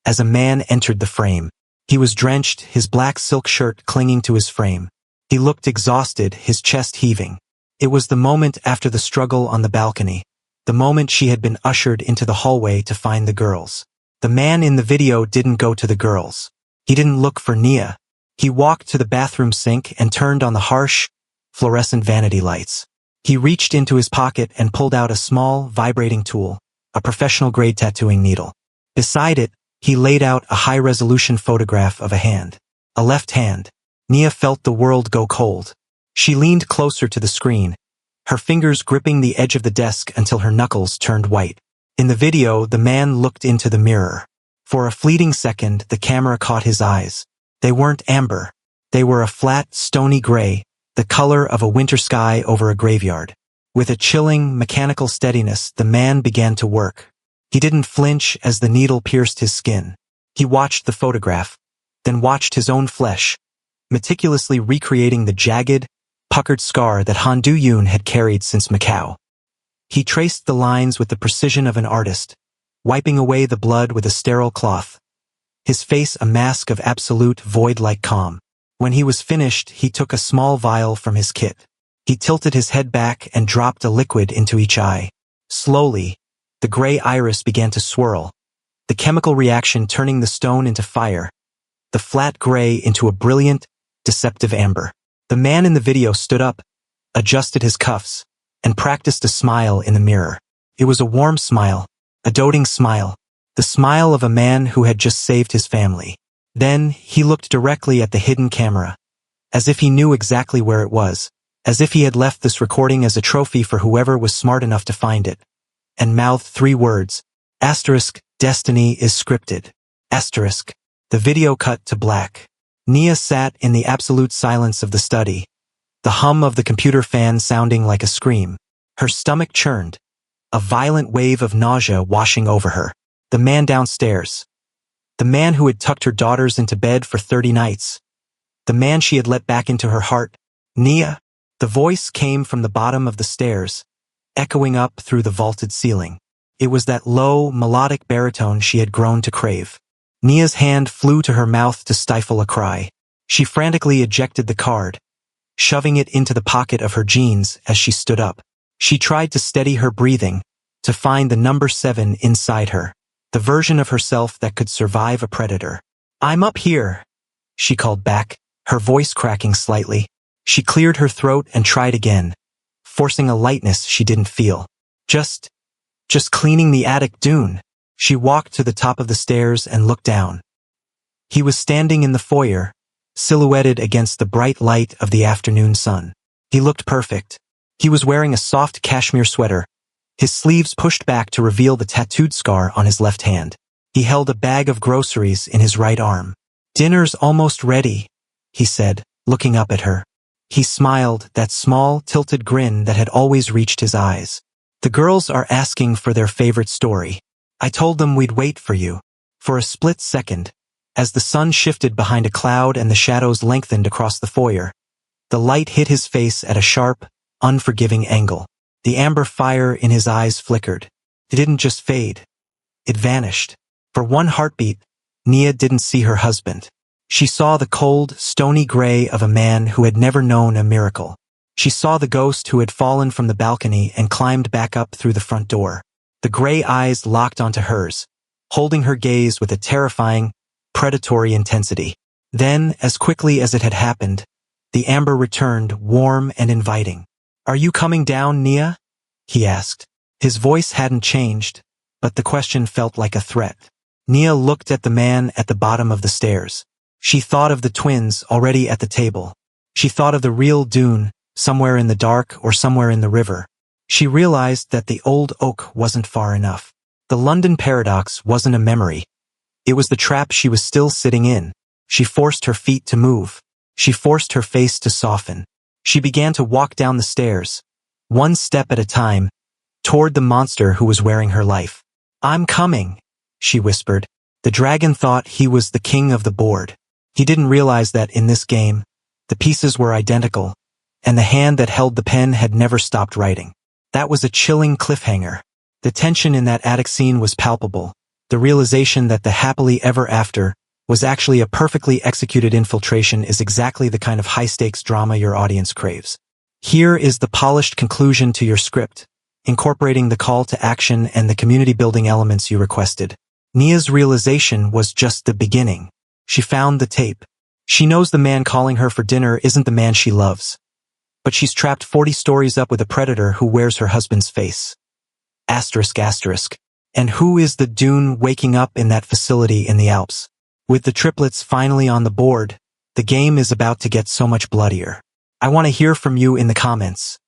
as a man entered the frame. He was drenched, his black silk shirt clinging to his frame. He looked exhausted, his chest heaving. It was the moment after the struggle on the balcony, the moment she had been ushered into the hallway to find the girls. The man in the video didn't go to the girls. He didn't look for Nia. He walked to the bathroom sink and turned on the harsh, fluorescent vanity lights. He reached into his pocket and pulled out a small, vibrating tool, a professional-grade tattooing needle. Beside it, he laid out a high-resolution photograph of a hand. A left hand. Nia felt the world go cold. She leaned closer to the screen, her fingers gripping the edge of the desk until her knuckles turned white. In the video, the man looked into the mirror. For a fleeting second, the camera caught his eyes. They weren't amber. They were a flat, stony gray, the color of a winter sky over a graveyard. With a chilling, mechanical steadiness, the man began to work. He didn't flinch as the needle pierced his skin. He watched the photograph, then watched his own flesh, meticulously recreating the jagged, puckered scar that Han Du-yoon had carried since Macau. He traced the lines with the precision of an artist, wiping away the blood with a sterile cloth, his face a mask of absolute void-like calm. When he was finished, he took a small vial from his kit. He tilted his head back and dropped a liquid into each eye. Slowly, the gray iris began to swirl, the chemical reaction turning the stone into fire, the flat gray into a brilliant, deceptive amber. The man in the video stood up, adjusted his cuffs, and practiced a smile in the mirror. It was a warm smile, a doting smile, the smile of a man who had just saved his family. Then, he looked directly at the hidden camera, as if he knew exactly where it was, as if he had left this recording as a trophy for whoever was smart enough to find it, and mouthed 3 words, "Destiny is scripted." The video cut to black. Nia sat in the absolute silence of the study, the hum of the computer fan sounding like a scream. Her stomach churned, a violent wave of nausea washing over her. The man downstairs. The man who had tucked her daughters into bed for 30 nights. The man she had let back into her heart. Nia. The voice came from the bottom of the stairs, echoing up through the vaulted ceiling. It was that low, melodic baritone she had grown to crave. Nia's hand flew to her mouth to stifle a cry. She frantically ejected the card, shoving it into the pocket of her jeans as she stood up. She tried to steady her breathing, to find the number 7 inside her, the version of herself that could survive a predator. "I'm up here," she called back, her voice cracking slightly. She cleared her throat and tried again, forcing a lightness she didn't feel. Just cleaning the attic dune. She walked to the top of the stairs and looked down. He was standing in the foyer, silhouetted against the bright light of the afternoon sun. He looked perfect. He was wearing a soft cashmere sweater, his sleeves pushed back to reveal the tattooed scar on his left hand. He held a bag of groceries in his right arm. "Dinner's almost ready," he said, looking up at her. He smiled, that small, tilted grin that had always reached his eyes. "The girls are asking for their favorite story. I told them we'd wait for you." For a split second, as the sun shifted behind a cloud and the shadows lengthened across the foyer, the light hit his face at a sharp, unforgiving angle. The amber fire in his eyes flickered. It didn't just fade. It vanished. For one heartbeat, Nia didn't see her husband. She saw the cold, stony gray of a man who had never known a miracle. She saw the ghost who had fallen from the balcony and climbed back up through the front door. The gray eyes locked onto hers, holding her gaze with a terrifying, predatory intensity. Then, as quickly as it had happened, the amber returned, warm and inviting. "Are you coming down, Nia?" he asked. His voice hadn't changed, but the question felt like a threat. Nia looked at the man at the bottom of the stairs. She thought of the twins already at the table. She thought of the real dune, somewhere in the dark or somewhere in the river. She realized that the old oak wasn't far enough. The London paradox wasn't a memory. It was the trap she was still sitting in. She forced her feet to move. She forced her face to soften. She began to walk down the stairs, one step at a time, toward the monster who was wearing her life. "I'm coming," she whispered. The dragon thought he was the king of the board. He didn't realize that in this game, the pieces were identical, and the hand that held the pen had never stopped writing. That was a chilling cliffhanger. The tension in that attic scene was palpable. The realization that the happily ever after was actually a perfectly executed infiltration is exactly the kind of high-stakes drama your audience craves. Here is the polished conclusion to your script, incorporating the call to action and the community-building elements you requested. Nia's realization was just the beginning. She found the tape. She knows the man calling her for dinner isn't the man she loves. But she's trapped 40 stories up with a predator who wears her husband's face. Asterisk, asterisk. And who is the dune waking up in that facility in the Alps? With the triplets finally on the board, the game is about to get so much bloodier. I want to hear from you in the comments.